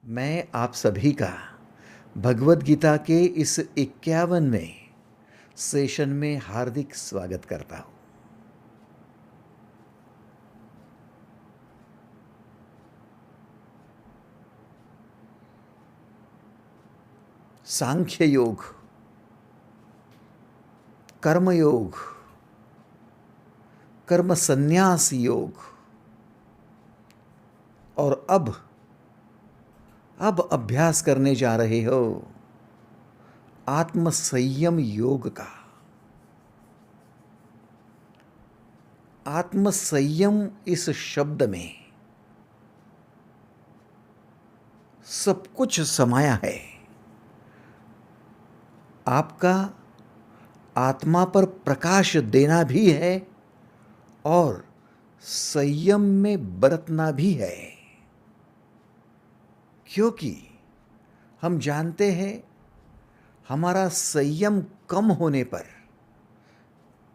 मैं आप सभी का भगवत गीता के इस 51वें सेशन में हार्दिक स्वागत करता हूँ। सांख्य योग, कर्म योग, कर्म संन्यास योग और अब अभ्यास करने जा रहे हो आत्म संयम योग का। आत्म संयम इस शब्द में सब कुछ समाया है। आपका आत्मा पर प्रकाश देना भी है और संयम में बरतना भी है, क्योंकि हम जानते हैं हमारा संयम कम होने पर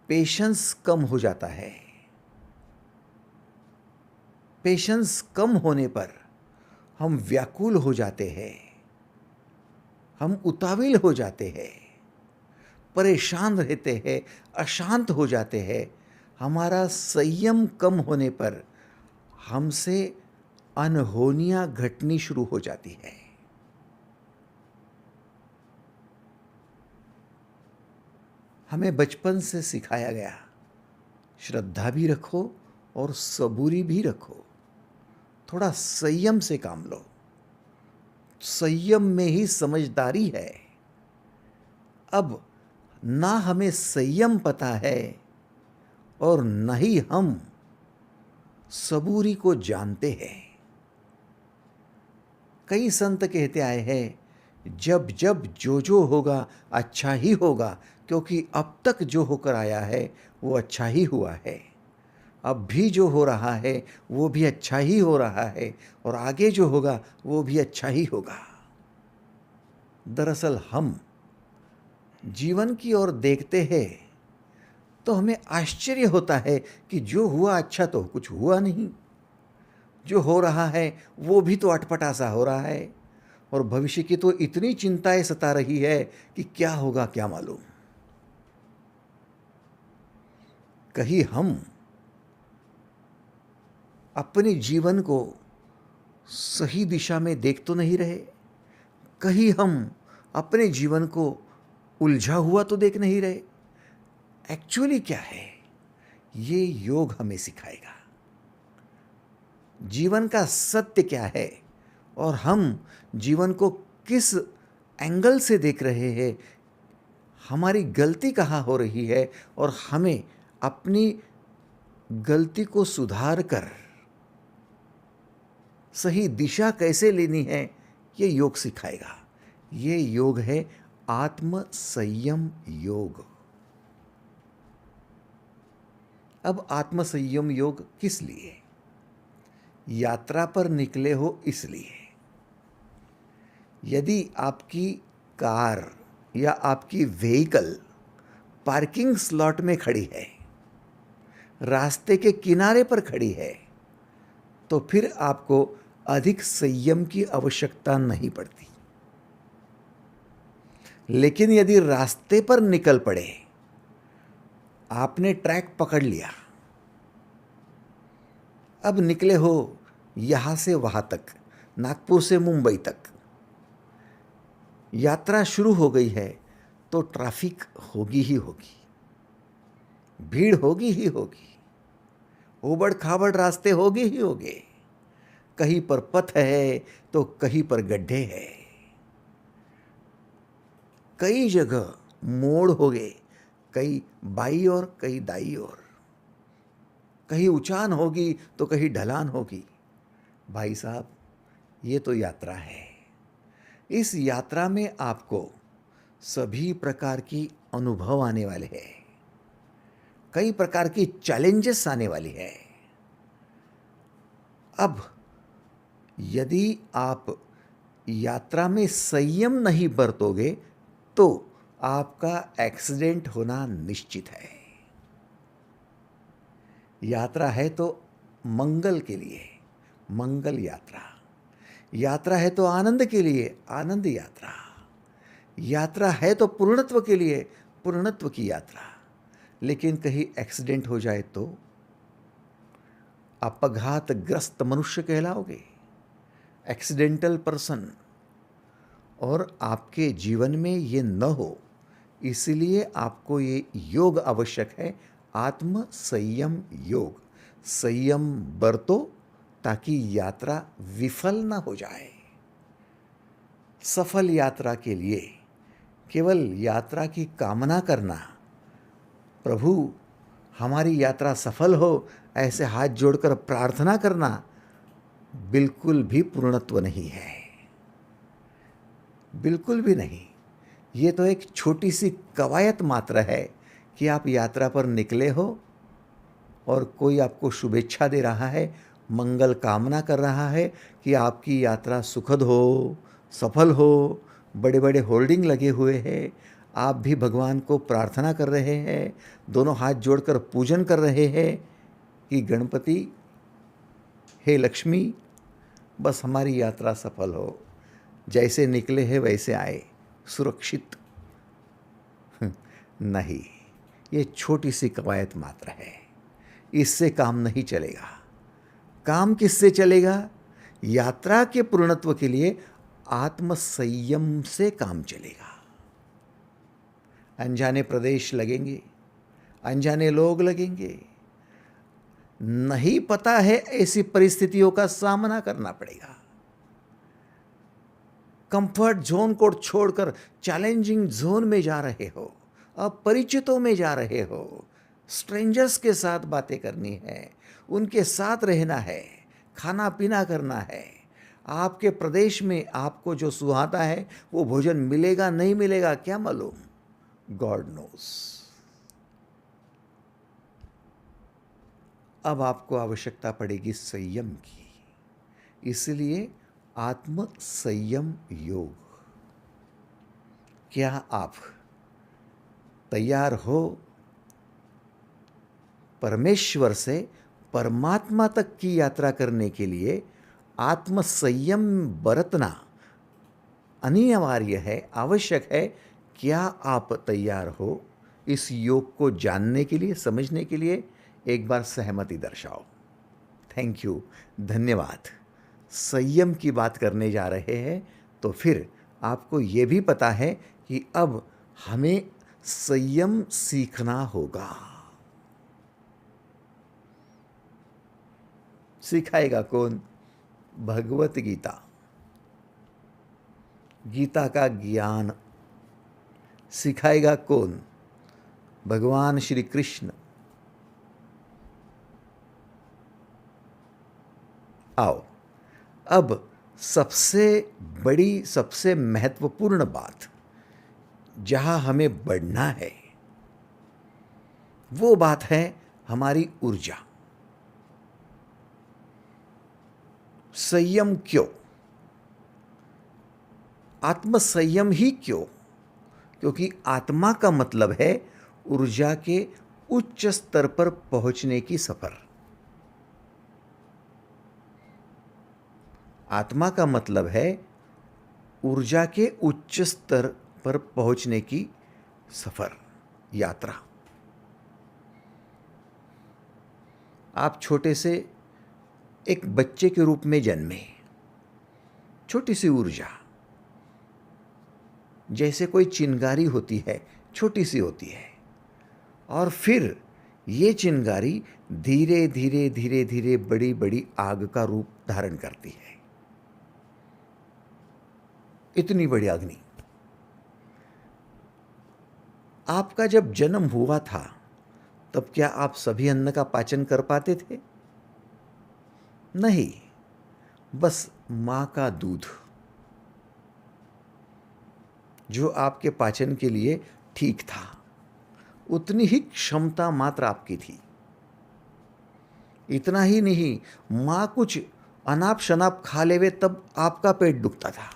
पेशेंस कम हो जाता है। पेशेंस कम होने पर हम व्याकुल हो जाते हैं, हम उतावल हो जाते हैं, परेशान रहते हैं, अशांत हो जाते हैं। हमारा संयम कम होने पर हमसे अनहोनियां घटनी शुरू हो जाती है। हमें बचपन से सिखाया गया, श्रद्धा भी रखो और सबूरी भी रखो, थोड़ा संयम से काम लो। संयम में ही समझदारी है। अब ना हमें संयम पता है और न ही हम सबूरी को जानते हैं। कई संत कहते आए हैं, जब जब जो होगा अच्छा ही होगा, क्योंकि अब तक जो होकर आया है वो अच्छा ही हुआ है। अब भी जो हो रहा है वो भी अच्छा ही हो रहा है और आगे जो होगा वो भी अच्छा ही होगा। दरअसल हम जीवन की ओर देखते हैं तो हमें आश्चर्य होता है कि जो हुआ अच्छा तो कुछ हुआ नहीं, जो हो रहा है वो भी तो अटपटा सा हो रहा है और भविष्य की तो इतनी चिंताएं सता रही है कि क्या होगा क्या मालूम। कहीं हम अपने जीवन को सही दिशा में देख तो नहीं रहे, कहीं हम अपने जीवन को उलझा हुआ तो देख नहीं रहे। एक्चुअली क्या है ये योग हमें सिखाएगा। जीवन का सत्य क्या है और हम जीवन को किस एंगल से देख रहे हैं, हमारी गलती कहाँ हो रही है और हमें अपनी गलती को सुधार कर सही दिशा कैसे लेनी है, ये योग सिखाएगा। ये योग है आत्म संयम योग। अब आत्म संयम योग किस लिए? यात्रा पर निकले हो इसलिए। यदि आपकी कार या आपकी व्हीकल पार्किंग स्लॉट में खड़ी है, रास्ते के किनारे पर खड़ी है, तो फिर आपको अधिक संयम की आवश्यकता नहीं पड़ती। लेकिन यदि रास्ते पर निकल पड़े, आपने ट्रैक पकड़ लिया, अब निकले हो यहां से वहां तक, नागपुर से मुंबई तक, यात्रा शुरू हो गई है, तो ट्रैफिक होगी ही होगी, भीड़ होगी ही होगी, उबड़ खाबड़ रास्ते होगे ही होगे। कहीं पर पथ है तो कहीं पर गड्ढे हैं, कई जगह मोड़ हो गए, कहीं बाई और कहीं दाई ओर, कहीं उचान होगी तो कहीं ढलान होगी। भाई साहब, ये तो यात्रा है। इस यात्रा में आपको सभी प्रकार की अनुभव आने वाले हैं, कई प्रकार की चैलेंजेस आने वाली है। अब यदि आप यात्रा में संयम नहीं बरतोगे तो आपका एक्सीडेंट होना निश्चित है। यात्रा है तो मंगल के लिए, मंगल यात्रा। यात्रा है तो आनंद के लिए, आनंद यात्रा। यात्रा है तो पूर्णत्व के लिए, पूर्णत्व की यात्रा। लेकिन कहीं एक्सीडेंट हो जाए तो अपघातग्रस्त मनुष्य कहलाओगे, एक्सीडेंटल पर्सन। और आपके जीवन में ये न हो, इसलिए आपको ये योग आवश्यक है, आत्म संयम योग। संयम बरतो ताकि यात्रा विफल ना हो जाए। सफल यात्रा के लिए केवल यात्रा की कामना करना, प्रभु हमारी यात्रा सफल हो, ऐसे हाथ जोड़कर प्रार्थना करना बिल्कुल भी पूर्णत्व नहीं है, बिल्कुल भी नहीं। ये तो एक छोटी सी कवायद मात्र है कि आप यात्रा पर निकले हो और कोई आपको शुभेच्छा दे रहा है, मंगल कामना कर रहा है कि आपकी यात्रा सुखद हो, सफल हो। बड़े बड़े होर्डिंग लगे हुए हैं, आप भी भगवान को प्रार्थना कर रहे हैं, दोनों हाथ जोड़कर पूजन कर रहे हैं कि गणपति, हे लक्ष्मी, बस हमारी यात्रा सफल हो, जैसे निकले हैं वैसे आए, सुरक्षित। नहीं, ये छोटी सी कवायद मात्र है, इससे काम नहीं चलेगा। काम किससे चलेगा? यात्रा के पूर्णत्व के लिए आत्म संयम से काम चलेगा। अनजाने प्रदेश लगेंगे, अनजाने लोग लगेंगे, नहीं पता है, ऐसी परिस्थितियों का सामना करना पड़ेगा। कंफर्ट जोन को छोड़कर चैलेंजिंग जोन में जा रहे हो, अपरिचितों में जा रहे हो, स्ट्रेंजर्स के साथ बातें करनी है, उनके साथ रहना है, खाना पीना करना है। आपके प्रदेश में आपको जो सुहाता है वो भोजन मिलेगा नहीं मिलेगा क्या मालूम, गॉड नोस। अब आपको आवश्यकता पड़ेगी संयम की, इसलिए आत्म संयम योग। क्या आप तैयार हो परमेश्वर से परमात्मा तक की यात्रा करने के लिए? आत्म संयम बरतना अनिवार्य है, आवश्यक है। क्या आप तैयार हो इस योग को जानने के लिए, समझने के लिए? एक बार सहमति दर्शाओ। थैंक यू, धन्यवाद। संयम की बात करने जा रहे हैं तो फिर आपको ये भी पता है कि अब हमें संयम सीखना होगा। सिखाएगा कौन? भगवत गीता। गीता का ज्ञान सिखाएगा कौन? भगवान श्री कृष्ण। आओ, अब सबसे बड़ी, सबसे महत्वपूर्ण बात जहां हमें बढ़ना है, वो बात है हमारी ऊर्जा। संयम क्यों? आत्म संयम ही क्यों? क्योंकि आत्मा का मतलब है ऊर्जा के उच्च स्तर पर पहुंचने की सफर। आत्मा का मतलब है ऊर्जा के उच्च स्तर पर पहुंचने की सफर, यात्रा। आप छोटे से एक बच्चे के रूप में जन्मे, छोटी सी ऊर्जा, जैसे कोई चिंगारी होती है, छोटी सी होती है, और फिर ये चिंगारी धीरे धीरे धीरे धीरे बड़ी बड़ी आग का रूप धारण करती है। इतनी बड़ी अग्नि। आपका जब जन्म हुआ था तब क्या आप सभी अन्न का पाचन कर पाते थे? नहीं, बस मां का दूध जो आपके पाचन के लिए ठीक था, उतनी ही क्षमता मात्र आपकी थी। इतना ही नहीं, मां कुछ अनाप शनाप खा लेवे तब आपका पेट दुखता था,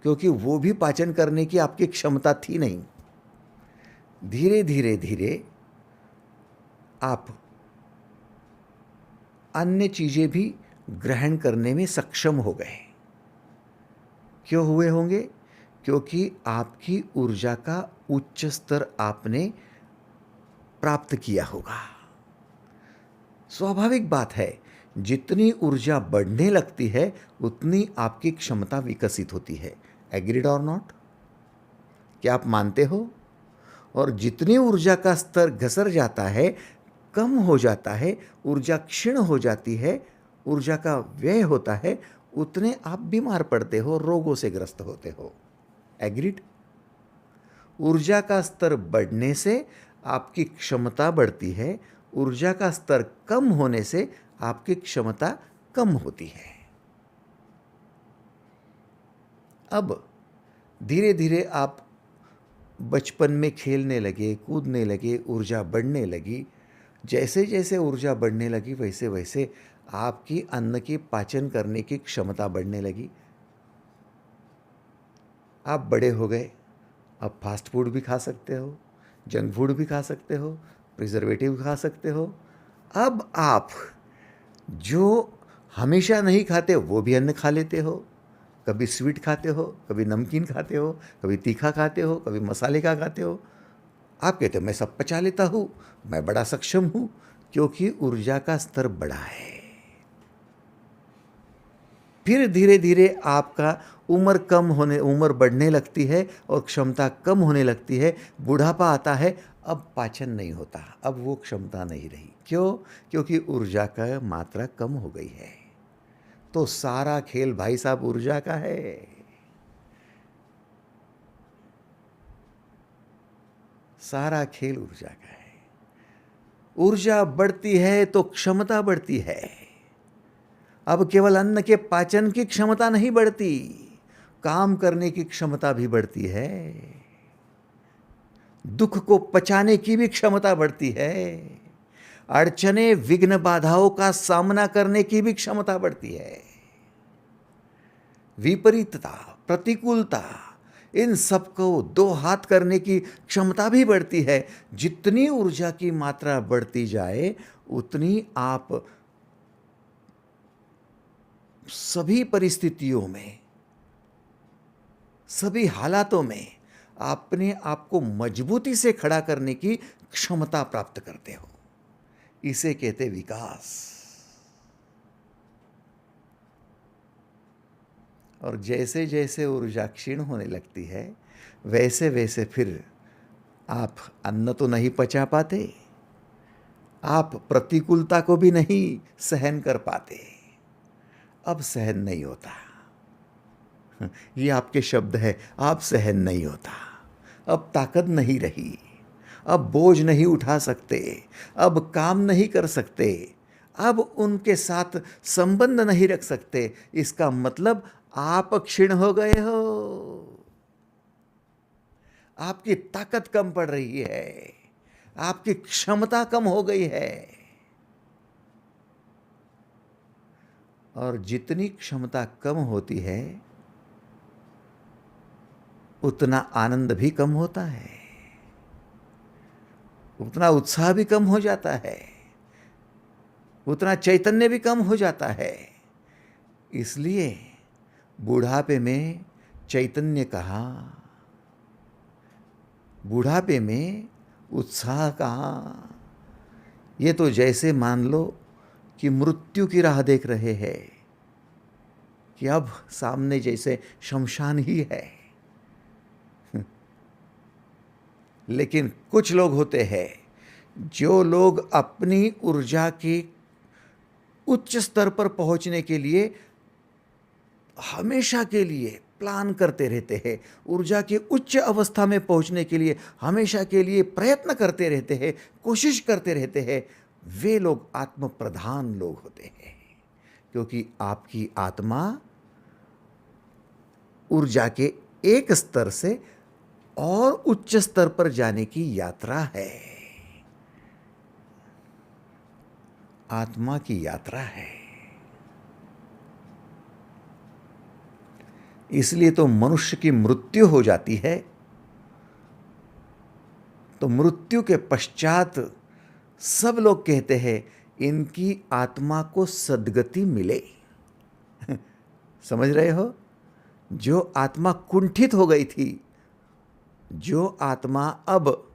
क्योंकि वो भी पाचन करने की आपकी क्षमता थी नहीं। धीरे धीरे धीरे आप अन्य चीजें भी ग्रहण करने में सक्षम हो गए। क्यों हुए होंगे? क्योंकि आपकी ऊर्जा का उच्च स्तर आपने प्राप्त किया होगा। स्वाभाविक बात है, जितनी ऊर्जा बढ़ने लगती है उतनी आपकी क्षमता विकसित होती है। एग्रीड और नॉट? क्या आप मानते हो? और जितनी ऊर्जा का स्तर घसर जाता है, कम हो जाता है, ऊर्जा क्षीण हो जाती है, ऊर्जा का व्यय होता है, उतने आप बीमार पड़ते हो, रोगों से ग्रस्त होते हो। एग्रीड? ऊर्जा का स्तर बढ़ने से आपकी क्षमता बढ़ती है, ऊर्जा का स्तर कम होने से आपकी क्षमता कम होती है। अब धीरे धीरे आप बचपन में खेलने लगे, कूदने लगे, ऊर्जा बढ़ने लगी। जैसे जैसे ऊर्जा बढ़ने लगी वैसे वैसे आपकी अन्न की पाचन करने की क्षमता बढ़ने लगी। आप बड़े हो गए, अब फास्ट फूड भी खा सकते हो, जंक फूड भी खा सकते हो, प्रिजर्वेटिव खा सकते हो। अब आप जो हमेशा नहीं खाते वो भी अन्न खा लेते हो। कभी स्वीट खाते हो, कभी नमकीन खाते हो, कभी तीखा खाते हो, कभी मसाले का खाते हो। आप कहते हो मैं सब पचा लेता हूँ, मैं बड़ा सक्षम हूँ, क्योंकि ऊर्जा का स्तर बढ़ा है। फिर धीरे धीरे आपका उम्र बढ़ने लगती है और क्षमता कम होने लगती है, बुढ़ापा आता है, अब पाचन नहीं होता, अब वो क्षमता नहीं रही। क्यों? क्योंकि ऊर्जा का मात्रा कम हो गई है। तो सारा खेल भाई साहब ऊर्जा का है। सारा खेल ऊर्जा का है। ऊर्जा बढ़ती है तो क्षमता बढ़ती है। अब केवल अन्न के पाचन की क्षमता नहीं बढ़ती, काम करने की क्षमता भी बढ़ती है। दुख को पचाने की भी क्षमता बढ़ती है। अड़चने, विघ्न, बाधाओं का सामना करने की भी क्षमता बढ़ती है। विपरीतता, प्रतिकूलता, इन सबको दो हाथ करने की क्षमता भी बढ़ती है। जितनी ऊर्जा की मात्रा बढ़ती जाए उतनी आप सभी परिस्थितियों में, सभी हालातों में अपने आप को मजबूती से खड़ा करने की क्षमता प्राप्त करते हो। इसे कहते विकास। और जैसे जैसे ऊर्जा क्षीण होने लगती है वैसे वैसे फिर आप अन्न तो नहीं पचा पाते, आप प्रतिकूलता को भी नहीं सहन कर पाते। अब सहन नहीं होता, ये आपके शब्द है, आप सहन नहीं होता। अब ताकत नहीं रही, अब बोझ नहीं उठा सकते, अब काम नहीं कर सकते, अब उनके साथ संबंध नहीं रख सकते। इसका मतलब आप क्षीण हो गए हो, आपकी ताकत कम पड़ रही है, आपकी क्षमता कम हो गई है। और जितनी क्षमता कम होती है उतना आनंद भी कम होता है, उतना उत्साह भी कम हो जाता है, उतना चैतन्य भी कम हो जाता है। इसलिए बुढ़ापे में चैतन्य कहाँ, बुढ़ापे में उत्साह कहाँ। ये तो जैसे मान लो कि मृत्यु की राह देख रहे हैं कि अब सामने जैसे शमशान ही है। लेकिन कुछ लोग होते हैं, जो लोग अपनी ऊर्जा के उच्च स्तर पर पहुंचने के लिए हमेशा के लिए प्लान करते रहते हैं, ऊर्जा की उच्च अवस्था में पहुंचने के लिए हमेशा के लिए प्रयत्न करते रहते हैं, कोशिश करते रहते हैं, वे लोग आत्म प्रधान लोग होते हैं। क्योंकि आपकी आत्मा ऊर्जा के एक स्तर से और उच्च स्तर पर जाने की यात्रा है, आत्मा की यात्रा है। इसलिए तो मनुष्य की मृत्यु हो जाती है तो मृत्यु के पश्चात सब लोग कहते हैं इनकी आत्मा को सद्गति मिले। समझ रहे हो? जो आत्मा कुंठित हो गई थी, जो आत्मा अब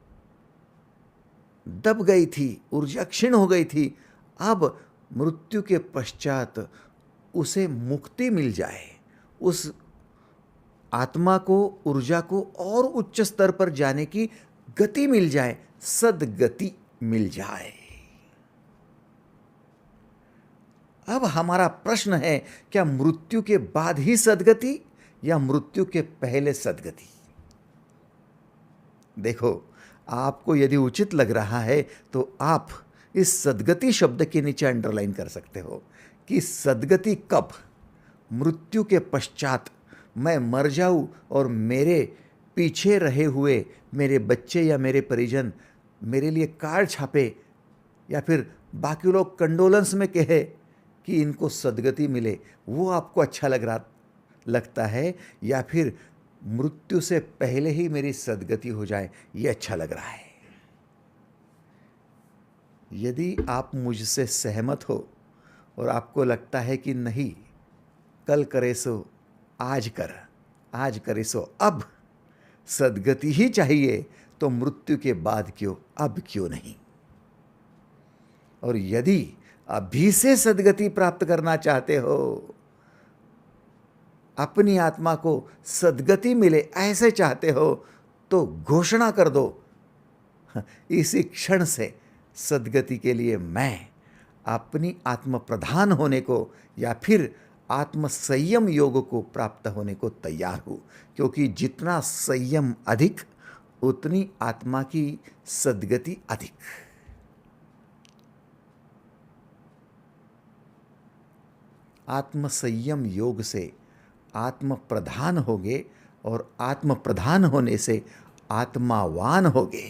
दब गई थी, ऊर्जा क्षीण हो गई थी, अब मृत्यु के पश्चात उसे मुक्ति मिल जाए, उस आत्मा को, ऊर्जा को और उच्च स्तर पर जाने की गति मिल जाए, सद्गति मिल जाए। अब हमारा प्रश्न है, क्या मृत्यु के बाद ही सद्गति या मृत्यु के पहले सद्गति? देखो, आपको यदि उचित लग रहा है तो आप इस सद्गति शब्द के नीचे अंडरलाइन कर सकते हो कि सद्गति कब? मृत्यु के पश्चात मैं मर जाऊं और मेरे पीछे रहे हुए मेरे बच्चे या मेरे परिजन मेरे लिए कार्ड छापे, या फिर बाकी लोग कंडोलेंस में कहे कि इनको सद्गति मिले, वो आपको अच्छा लगता है, या फिर मृत्यु से पहले ही मेरी सद्गति हो जाए, ये अच्छा लग रहा है? यदि आप मुझसे सहमत हो और आपको लगता है कि नहीं, कल करे सो आज कर, आज करे सो अब, सद्गति ही चाहिए, तो मृत्यु के बाद क्यों, अब क्यों नहीं? और यदि अभी से सद्गति प्राप्त करना चाहते हो, अपनी आत्मा को सद्गति मिले ऐसे चाहते हो, तो घोषणा कर दो, इसी क्षण से सद्गति के लिए मैं अपनी आत्म प्रधान होने को या फिर आत्म संयम योग को प्राप्त होने को तैयार हूँ, क्योंकि जितना संयम अधिक उतनी आत्मा की सद्गति अधिक। आत्म संयम योग से आत्म प्रधान होगे और आत्म प्रधान होने से आत्मावान होगे,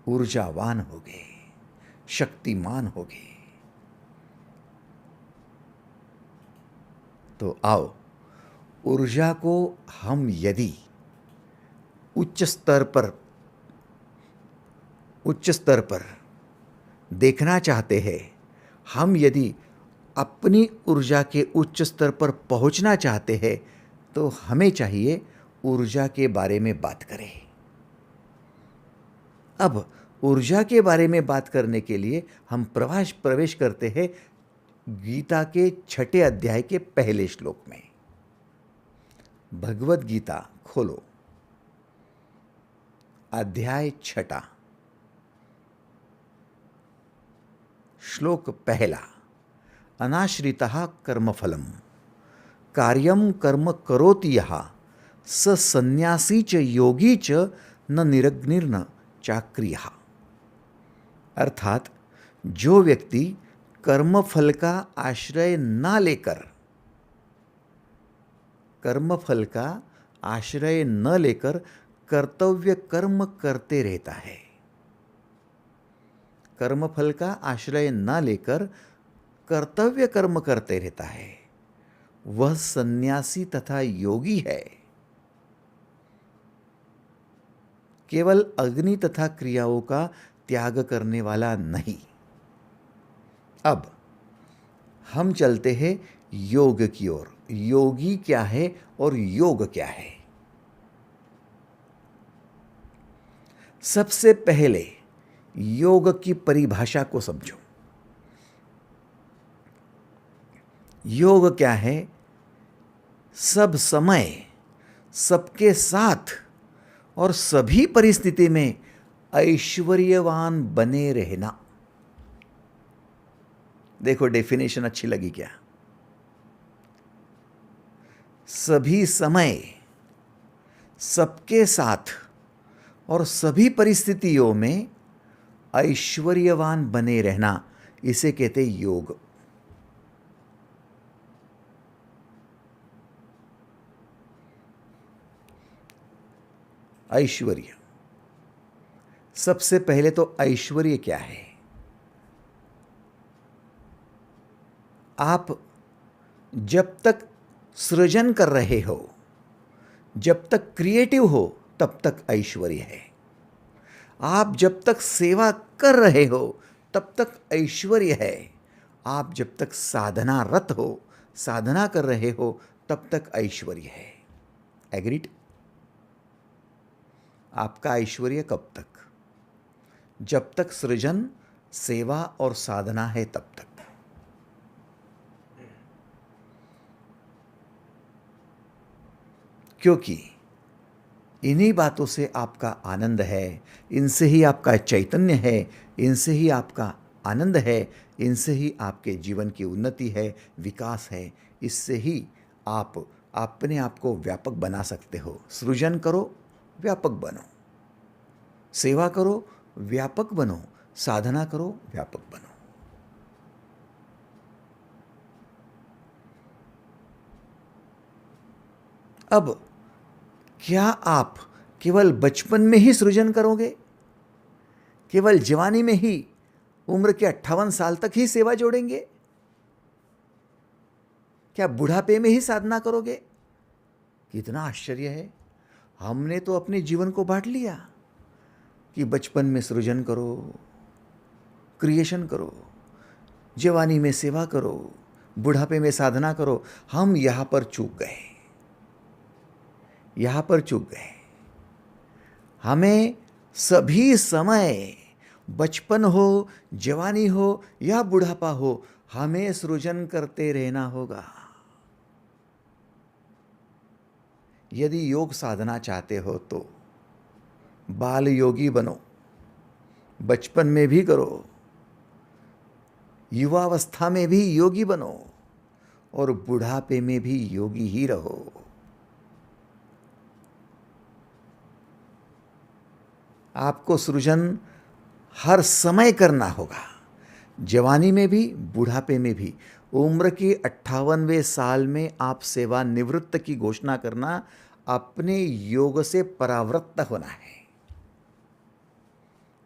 ऊर्जावान होगे, शक्तिमान होगे। तो आओ, ऊर्जा को हम यदि उच्च स्तर पर देखना चाहते हैं, हम यदि अपनी ऊर्जा के उच्च स्तर पर पहुंचना चाहते हैं, तो हमें चाहिए ऊर्जा के बारे में बात करें। अब ऊर्जा के बारे में बात करने के लिए हम प्रवेश करते हैं गीता के 6 अध्याय के पहले श्लोक में। भगवत गीता खोलो, अध्याय 6, श्लोक पहला। अनाश्रितः कर्मफलम कार्यम कर्म करोति यः स सन्यासी च योगी च न निरग्निर्न चाक्रियः। अर्थात जो व्यक्ति कर्मफल का आश्रय ना लेकर, कर्मफल का आश्रय न लेकर कर्तव्य कर्म करते रहता है, कर्मफल का आश्रय न लेकर कर्तव्य कर्म करते रहता है, वह सन्यासी तथा योगी है, केवल अग्नि तथा क्रियाओं का त्याग करने वाला नहीं। अब हम चलते हैं योग की ओर। योगी क्या है और योग क्या है? सबसे पहले योग की परिभाषा को समझो। योग क्या है? सब समय, सबके साथ और सभी परिस्थिति में ऐश्वर्यवान बने रहना। देखो, डेफिनेशन अच्छी लगी क्या? सभी समय, सबके साथ और सभी परिस्थितियों में ऐश्वर्यवान बने रहना, इसे कहते योग। ऐश्वर्य, सबसे पहले तो ऐश्वर्य क्या है? आप जब तक सृजन कर रहे हो, जब तक क्रिएटिव हो, तब तक ऐश्वर्य है। आप जब तक सेवा कर रहे हो, तब तक ऐश्वर्य है। आप जब तक साधनारत हो, साधना कर रहे हो, तब तक ऐश्वर्य है। एग्रीड? आपका ऐश्वर्य कब तक? जब तक सृजन, सेवा और साधना है तब तक। क्योंकि इन्हीं बातों से आपका आनंद है, इनसे ही आपका चैतन्य है, इनसे ही आपका आनंद है, इनसे ही आपके जीवन की उन्नति है, विकास है। इससे ही आप अपने आप को व्यापक बना सकते हो। सृजन करो, व्यापक बनो। सेवा करो, व्यापक बनो। साधना करो, व्यापक बनो। अब क्या आप केवल बचपन में ही सृजन करोगे? केवल जवानी में ही, उम्र के 58 साल तक ही सेवा जोड़ेंगे? क्या बुढ़ापे में ही साधना करोगे? कितना आश्चर्य है। हमने तो अपने जीवन को बांट लिया कि बचपन में सृजन करो, क्रिएशन करो, जवानी में सेवा करो, बुढ़ापे में साधना करो। हम यहां पर चूक गए, यहां पर चूक गए। हमें सभी समय, बचपन हो, जवानी हो या बुढ़ापा हो, हमें सृजन करते रहना होगा। यदि योग साधना चाहते हो तो बाल योगी बनो, बचपन में भी करो, युवावस्था में भी योगी बनो और बुढ़ापे में भी योगी ही रहो। आपको सृजन हर समय करना होगा, जवानी में भी, बुढ़ापे में भी। उम्र के 58वें साल में आप सेवानिवृत्त की घोषणा करना, अपने योग से परावृत्त होना है।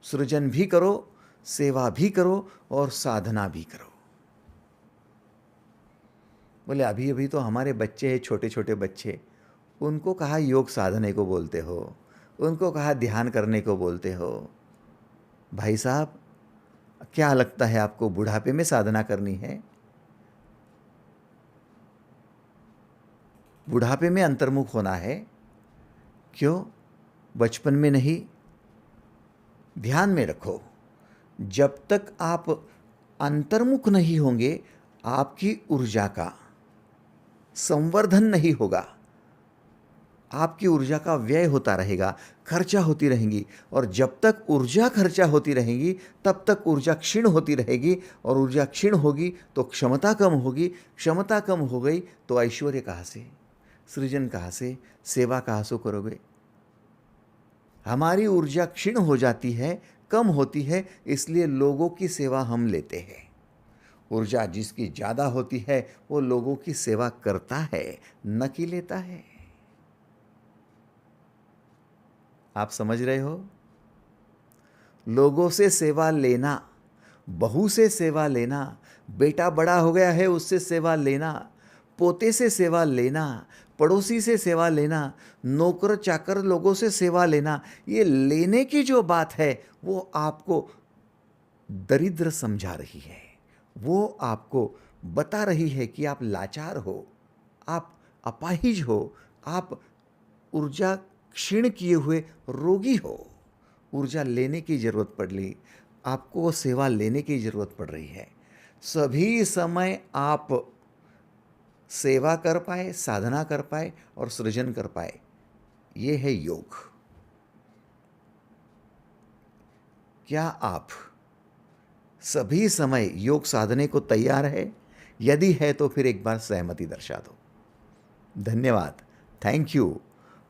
सृजन भी करो, सेवा भी करो और साधना भी करो। बोले अभी अभी तो हमारे बच्चे हैं, छोटे छोटे बच्चे, उनको कहा योग साधने को बोलते हो, उनको कहा ध्यान करने को बोलते हो। भाई साहब, क्या लगता है आपको बुढ़ापे में साधना करनी है? बुढ़ापे में अंतर्मुख होना है? क्यों बचपन में नहीं? ध्यान में रखो, जब तक आप अंतर्मुख नहीं होंगे, आपकी ऊर्जा का संवर्धन नहीं होगा, आपकी ऊर्जा का व्यय होता रहेगा, खर्चा होती रहेंगी। और जब तक ऊर्जा खर्चा होती रहेगी, तब तक ऊर्जा क्षीण होती रहेगी। और ऊर्जा क्षीण होगी तो क्षमता कम होगी, क्षमता कम हो गई तो ऐश्वर्य कहाँ से, सृजन कहाँ से, सेवा कहाँ से करोगे? हमारी ऊर्जा क्षीण हो जाती है, कम होती है, इसलिए लोगों की सेवा हम लेते हैं। ऊर्जा जिसकी ज़्यादा होती है वो लोगों की सेवा करता है, न कि लेता है। आप समझ रहे हो? लोगों से सेवा लेना, बहू से सेवा लेना, बेटा बड़ा हो गया है उससे सेवा लेना, पोते से सेवा लेना, पड़ोसी से सेवा लेना, नौकर चाकर लोगों से सेवा लेना, ये लेने की जो बात है वो आपको दरिद्र समझा रही है। वो आपको बता रही है कि आप लाचार हो, आप अपाहिज हो, आप ऊर्जा क्षीण किए हुए रोगी हो। ऊर्जा लेने की जरूरत पड़ रही, आपको सेवा लेने की जरूरत पड़ रही है। सभी समय आप सेवा कर पाए, साधना कर पाए और सृजन कर पाए, ये है योग। क्या आप सभी समय योग साधने को तैयार है? यदि है तो फिर एक बार सहमति दर्शा दो। धन्यवाद, थैंक यू।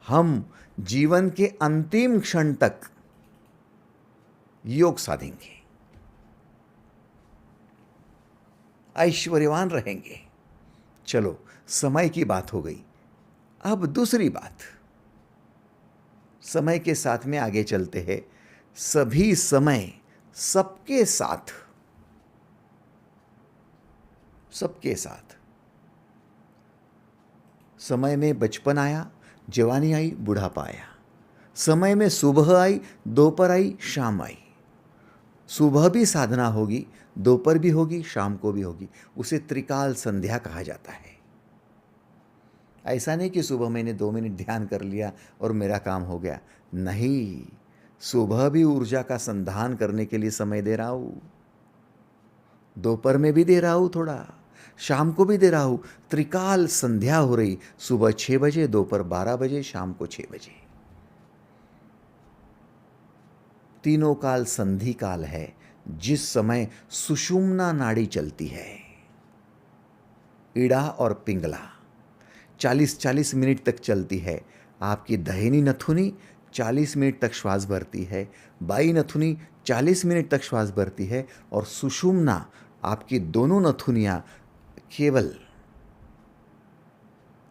हम जीवन के अंतिम क्षण तक योग साधेंगे, ऐश्वर्यवान रहेंगे। चलो, समय की बात हो गई। अब दूसरी बात, समय के साथ में आगे चलते हैं। सभी समय सबके साथ, सबके साथ। समय में बचपन आया, जवानी आई, बुढ़ापा आया। समय में सुबह आई, दोपहर आई, शाम आई। सुबह भी साधना होगी, दोपहर भी होगी, शाम को भी होगी। उसे त्रिकाल संध्या कहा जाता है। ऐसा नहीं कि सुबह मैंने 2 मिनट ध्यान कर लिया और मेरा काम हो गया। नहीं, सुबह भी ऊर्जा का संधान करने के लिए समय दे रहा हूँ, दोपहर में भी दे रहा हूँ थोड़ा, शाम को भी दे रहा हूँ। त्रिकाल संध्या हो रही, सुबह 6 बजे, दोपहर 12 बजे, शाम को 6 बजे। तीनों काल संधि काल है, जिस समय सुषुम्ना नाड़ी चलती है। ईड़ा और पिंगला 40-40 मिनट तक चलती है। आपकी दाहिनी नथुनी 40 मिनट तक श्वास भरती है, बाई नथुनी 40 मिनट तक श्वास भरती है, और सुषुम्ना आपकी दोनों नथुनियाँ केवल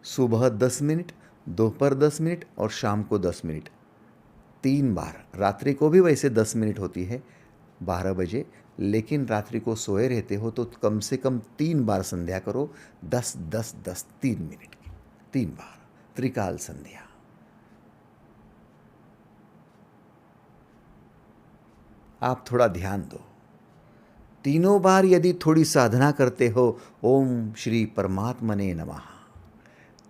सुबह 10 मिनट, दोपहर 10 मिनट और शाम को 10 मिनट, 3 बार। रात्रि को भी वैसे 10 मिनट होती है 12 बजे, लेकिन रात्रि को सोए रहते हो तो कम से कम 3 बार संध्या करो, 10-10-10, 3 मिनट की, 3 बार त्रिकाल संध्या। आप थोड़ा ध्यान दो। तीनों बार यदि थोड़ी साधना करते हो, ओम श्री परमात्मने नमः,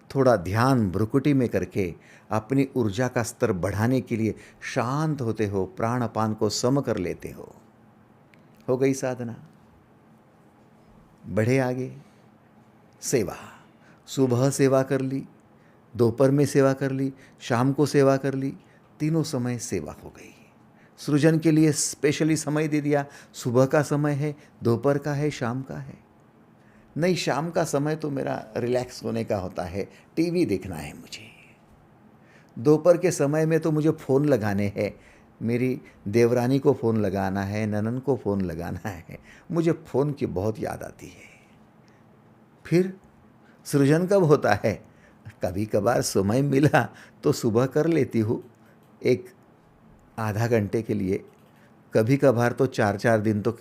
थोड़ा ध्यान भ्रुकुटी में करके अपनी ऊर्जा का स्तर बढ़ाने के लिए शांत होते हो, प्राणापान को सम कर लेते हो गई साधना। बढ़े आगे। सेवा, सुबह सेवा कर ली, दोपहर में सेवा कर ली, शाम को सेवा कर ली, तीनों समय सेवा हो गई। सृजन के लिए स्पेशली समय दे दिया, सुबह का समय है, दोपहर का है, शाम का है। नहीं, शाम का समय तो मेरा रिलैक्स होने का होता है, टीवी देखना है मुझे। दोपहर के समय में तो मुझे फ़ोन लगाने हैं, मेरी देवरानी को फ़ोन लगाना है, ननन को फ़ोन लगाना है, मुझे फ़ोन की बहुत याद आती है। फिर सृजन कब होता है? कभी कभार समय मिला तो सुबह कर लेती हूँ, एक आधा घंटे के लिए। कभी कभार तो 4-4 दिन तो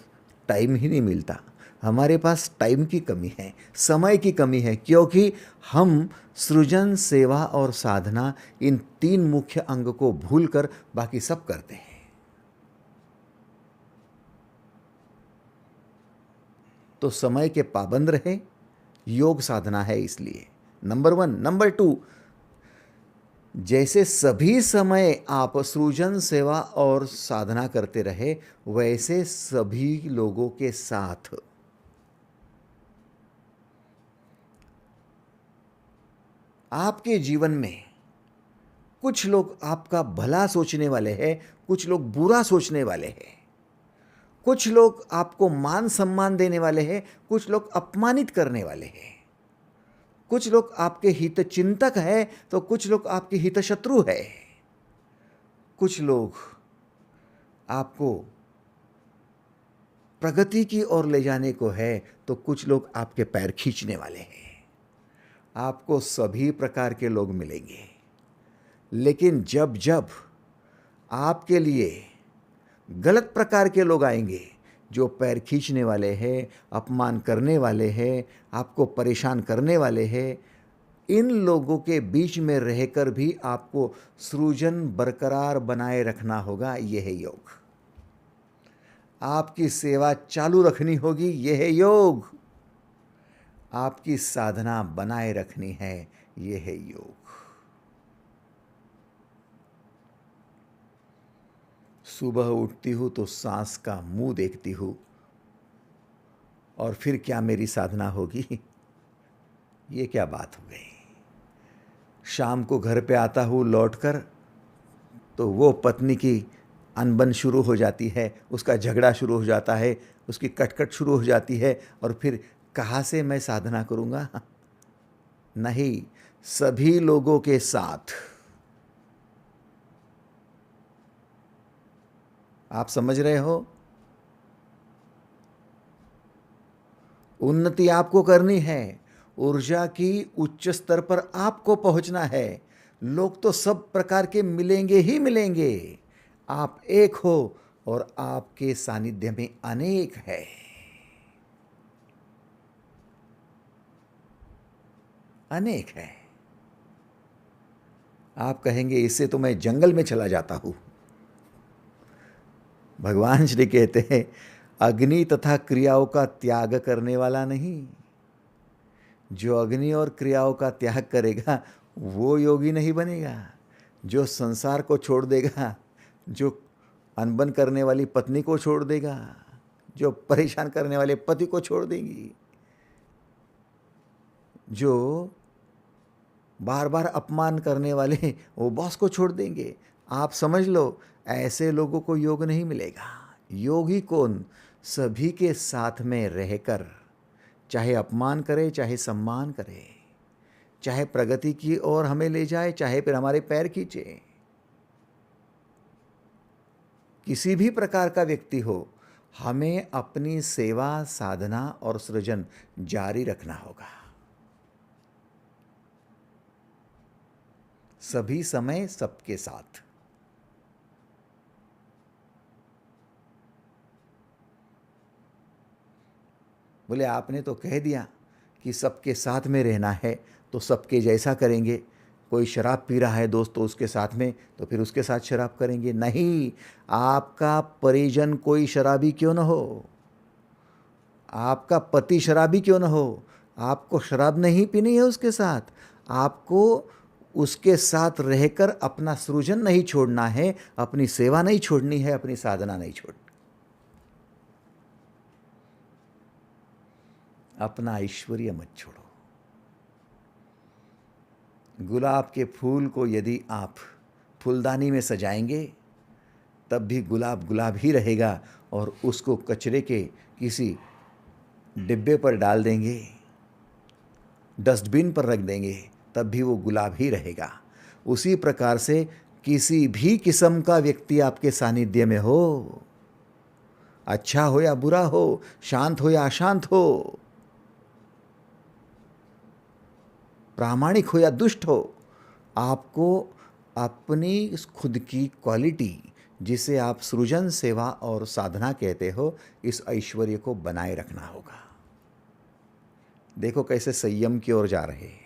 टाइम ही नहीं मिलता। हमारे पास टाइम की कमी है, समय की कमी है, क्योंकि हम सृजन, सेवा और साधना, इन 3 मुख्य अंग को भूलकर बाकी सब करते हैं। तो समय के पाबंद रहे, योग साधना है इसलिए। नंबर 1। नंबर 2, जैसे सभी समय आप सृजन, सेवा और साधना करते रहे, वैसे सभी लोगों के साथ आपके जीवन में कुछ लोग आपका भला सोचने वाले हैं, कुछ लोग बुरा सोचने वाले हैं, कुछ लोग आपको मान सम्मान देने वाले हैं, कुछ लोग अपमानित करने वाले हैं, कुछ लोग आपके हित चिंतक है तो कुछ लोग आपके हित शत्रु है, कुछ लोग आपको प्रगति की ओर ले जाने को है तो कुछ लोग आपके पैर खींचने वाले हैं। आपको सभी प्रकार के लोग मिलेंगे, लेकिन जब जब आपके लिए गलत प्रकार के लोग आएंगे, जो पैर खींचने वाले हैं, अपमान करने वाले हैं, आपको परेशान करने वाले हैं, इन लोगों के बीच में रहकर भी आपको सृजन बरकरार बनाए रखना होगा। यह है योग। आपकी सेवा चालू रखनी होगी, यह है योग। आपकी साधना बनाए रखनी है, यह है योग। सुबह उठती हूँ तो सांस का मुंह देखती हूँ, और फिर क्या मेरी साधना होगी? ये क्या बात हो गई? शाम को घर पे आता हूँ लौटकर, तो वो पत्नी की अनबन शुरू हो जाती है, उसका झगड़ा शुरू हो जाता है, उसकी कटकट शुरू हो जाती है, और फिर कहाँ से मैं साधना करूँगा? नहीं, सभी लोगों के साथ। आप समझ रहे हो? उन्नति आपको करनी है, ऊर्जा की उच्च स्तर पर आपको पहुंचना है। लोग तो सब प्रकार के मिलेंगे ही मिलेंगे, आप एक हो और आपके सानिध्य में अनेक है। अनेक है। आप कहेंगे इससे तो मैं जंगल में चला जाता हूं। भगवान श्री कहते हैं अग्नि तथा क्रियाओं का त्याग करने वाला नहीं। जो अग्नि और क्रियाओं का त्याग करेगा वो योगी नहीं बनेगा। जो संसार को छोड़ देगा, जो अनबन करने वाली पत्नी को छोड़ देगा, जो परेशान करने वाले पति को छोड़ देंगी, जो बार बार अपमान करने वाले वो बॉस को छोड़ देंगे। आप समझ लो, ऐसे लोगों को योग नहीं मिलेगा। योगी कौन? सभी के साथ में रहकर, चाहे अपमान करे चाहे सम्मान करे, चाहे प्रगति की ओर हमें ले जाए चाहे फिर हमारे पैर खींचे, किसी भी प्रकार का व्यक्ति हो, हमें अपनी सेवा, साधना और सृजन जारी रखना होगा। सभी समय सबके साथ। बोले आपने तो कह दिया कि सबके साथ में रहना है तो सबके जैसा करेंगे। कोई शराब पी रहा है दोस्त तो उसके साथ में, तो फिर उसके साथ शराब करेंगे। नहीं, आपका परिजन कोई शराबी क्यों न हो, आपका पति शराबी क्यों न हो, आपको शराब नहीं पीनी है उसके साथ। आपको उसके साथ रहकर अपना सृजन नहीं छोड़ना है, अपनी सेवा नहीं छोड़नी है, अपनी साधना नहीं छोड़नी। अपना ऐश्वर्य मत छोड़ो। गुलाब के फूल को यदि आप फूलदानी में सजाएंगे तब भी गुलाब गुलाब ही रहेगा, और उसको कचरे के किसी डिब्बे पर डाल देंगे, डस्टबिन पर रख देंगे, तब भी वो गुलाब ही रहेगा। उसी प्रकार से किसी भी किस्म का व्यक्ति आपके सानिध्य में हो, अच्छा हो या बुरा हो, शांत हो या अशांत हो, प्रामाणिक हो या दुष्ट हो, आपको अपनी खुद की क्वालिटी, जिसे आप सृजन, सेवा और साधना कहते हो, इस ऐश्वर्य को बनाए रखना होगा। देखो कैसे संयम की ओर जा रहे हैं।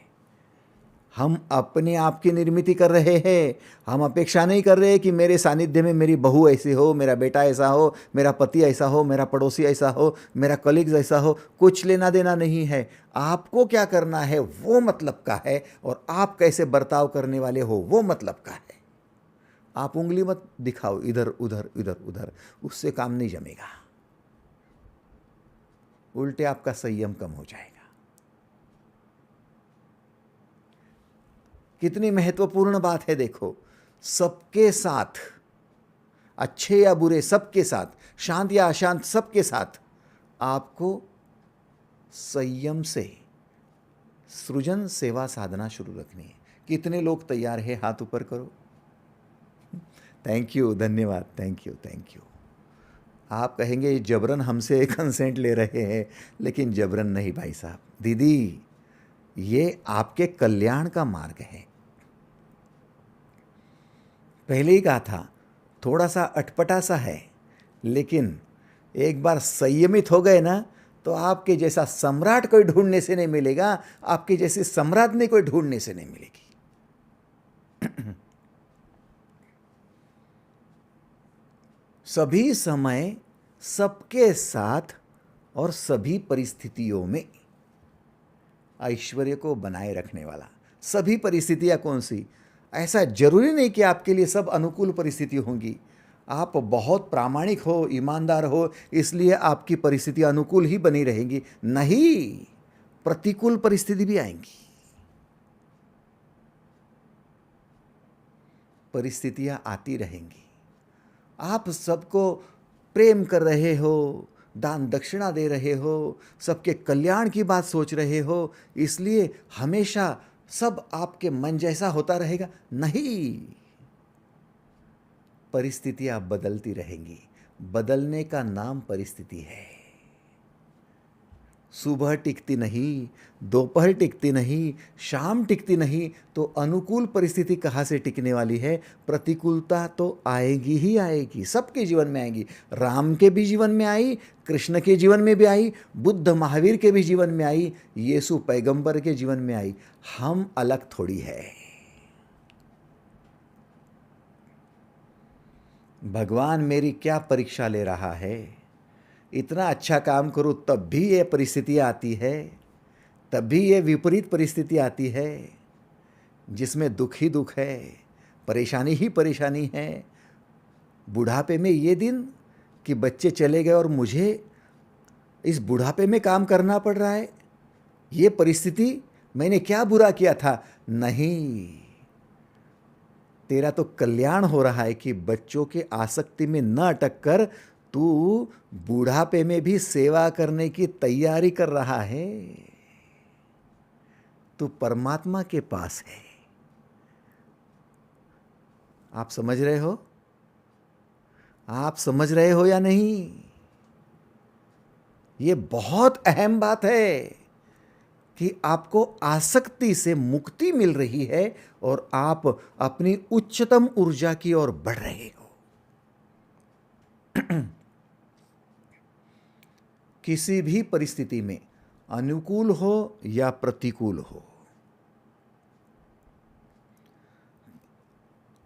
हम अपने आप की निर्मिति कर रहे हैं। हम अपेक्षा नहीं कर रहे कि मेरे सानिध्य में मेरी बहू ऐसी हो, मेरा बेटा ऐसा हो, मेरा पति ऐसा हो, मेरा पड़ोसी ऐसा हो, मेरा कलीग्स ऐसा हो। कुछ लेना देना नहीं है। आपको क्या करना है वो मतलब का है, और आप कैसे बर्ताव करने वाले हो वो मतलब का है। आप उंगली मत दिखाओ इधर उधर इधर उधर, उससे काम नहीं जमेगा। उल्टे आपका संयम कम हो जाएगा। कितनी महत्वपूर्ण बात है देखो। सबके साथ, अच्छे या बुरे सबके साथ, शांत या अशांत सबके साथ, आपको संयम से सृजन, सेवा, साधना शुरू रखनी है। कितने लोग तैयार हैं? हाथ ऊपर करो। थैंक यू, धन्यवाद, थैंक यू, थैंक यू। आप कहेंगे जबरन हमसे कंसेंट ले रहे हैं, लेकिन जबरन नहीं भाई साहब, दीदी, ये आपके कल्याण का मार्ग है। पहले ही कहा था, थोड़ा सा अटपटा सा है, लेकिन एक बार संयमित हो गए ना, तो आपके जैसा सम्राट कोई ढूंढने से नहीं मिलेगा, आपके जैसे सम्राज्ञी कोई ढूंढने से नहीं मिलेगी। सभी समय, सबके साथ और सभी परिस्थितियों में ऐश्वर्य को बनाए रखने वाला। सभी परिस्थितियां कौन सी? ऐसा जरूरी नहीं कि आपके लिए सब अनुकूल परिस्थिति होंगी। आप बहुत प्रामाणिक हो, ईमानदार हो, इसलिए आपकी परिस्थिति अनुकूल ही बनी रहेंगी। नहीं, प्रतिकूल परिस्थिति भी आएंगी। परिस्थितियां आती रहेंगी। आप सबको प्रेम कर रहे हो, दान दक्षिणा दे रहे हो, सबके कल्याण की बात सोच रहे हो, इसलिए हमेशा सब आपके मन जैसा होता रहेगा? नहीं, परिस्थितियां बदलती रहेंगी। बदलने का नाम परिस्थिति है। सुबह टिकती नहीं, दोपहर टिकती नहीं, शाम टिकती नहीं, तो अनुकूल परिस्थिति कहाँ से टिकने वाली है? प्रतिकूलता तो आएगी ही आएगी, सबके जीवन में आएगी। राम के भी जीवन में आई, कृष्ण के जीवन में भी आई, बुद्ध महावीर के भी जीवन में आई, यीशु पैगंबर के जीवन में आई। हम अलग थोड़ी है। भगवान मेरी क्या परीक्षा ले रहा है, इतना अच्छा काम करूं तब भी ये परिस्थिति आती है, तब भी ये विपरीत परिस्थिति आती है जिसमें दुख ही दुख है, परेशानी ही परेशानी है। बुढ़ापे में ये दिन कि बच्चे चले गए और मुझे इस बुढ़ापे में काम करना पड़ रहा है, ये परिस्थिति मैंने क्या बुरा किया था? नहीं, तेरा तो कल्याण हो रहा है कि बच्चों के आसक्ति में न अटक कर तू बुढ़ापे में भी सेवा करने की तैयारी कर रहा है। तू परमात्मा के पास है। आप समझ रहे हो? आप समझ रहे हो या नहीं? ये बहुत अहम बात है कि आपको आसक्ति से मुक्ति मिल रही है और आप अपनी उच्चतम ऊर्जा की ओर बढ़ रहे हो। किसी भी परिस्थिति में, अनुकूल हो या प्रतिकूल हो,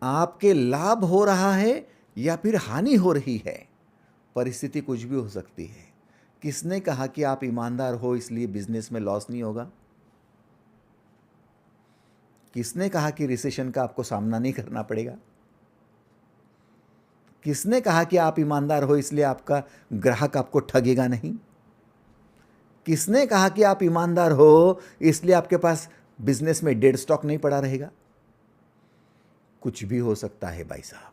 आपके लाभ हो रहा है या फिर हानि हो रही है, परिस्थिति कुछ भी हो सकती है। किसने कहा कि आप ईमानदार हो इसलिए बिजनेस में लॉस नहीं होगा? किसने कहा कि रिसेशन का आपको सामना नहीं करना पड़ेगा? किसने कहा कि आप ईमानदार हो इसलिए आपका ग्राहक आपको ठगेगा नहीं? किसने कहा कि आप ईमानदार हो इसलिए आपके पास बिजनेस में डेड स्टॉक नहीं पड़ा रहेगा? कुछ भी हो सकता है भाई साहब।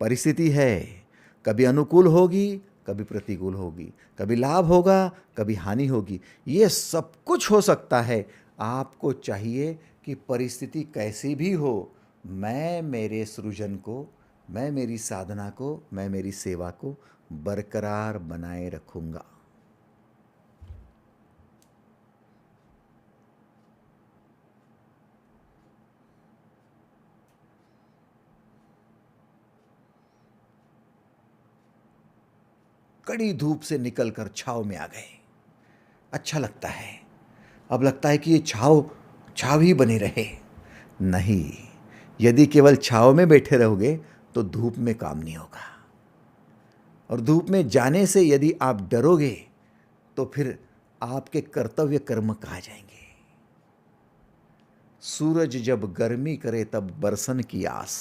परिस्थिति है, कभी अनुकूल होगी, कभी प्रतिकूल होगी, कभी लाभ होगा, कभी हानि होगी, ये सब कुछ हो सकता है। आपको चाहिए कि परिस्थिति कैसी भी हो, मैं मेरे सृजन को, मैं मेरी साधना को, मैं मेरी सेवा को बरकरार बनाए रखूंगा। कड़ी धूप से निकलकर छाव में आ गए। अच्छा लगता है। अब लगता है कि ये छाव ही बने रहे। नहीं, यदि केवल छाव में बैठे रहोगे तो धूप में काम नहीं होगा। और धूप में जाने से यदि आप डरोगे तो फिर आपके कर्तव्य कर्म कहाँ जाएंगे? सूरज जब गर्मी करे तब बरसन की आस।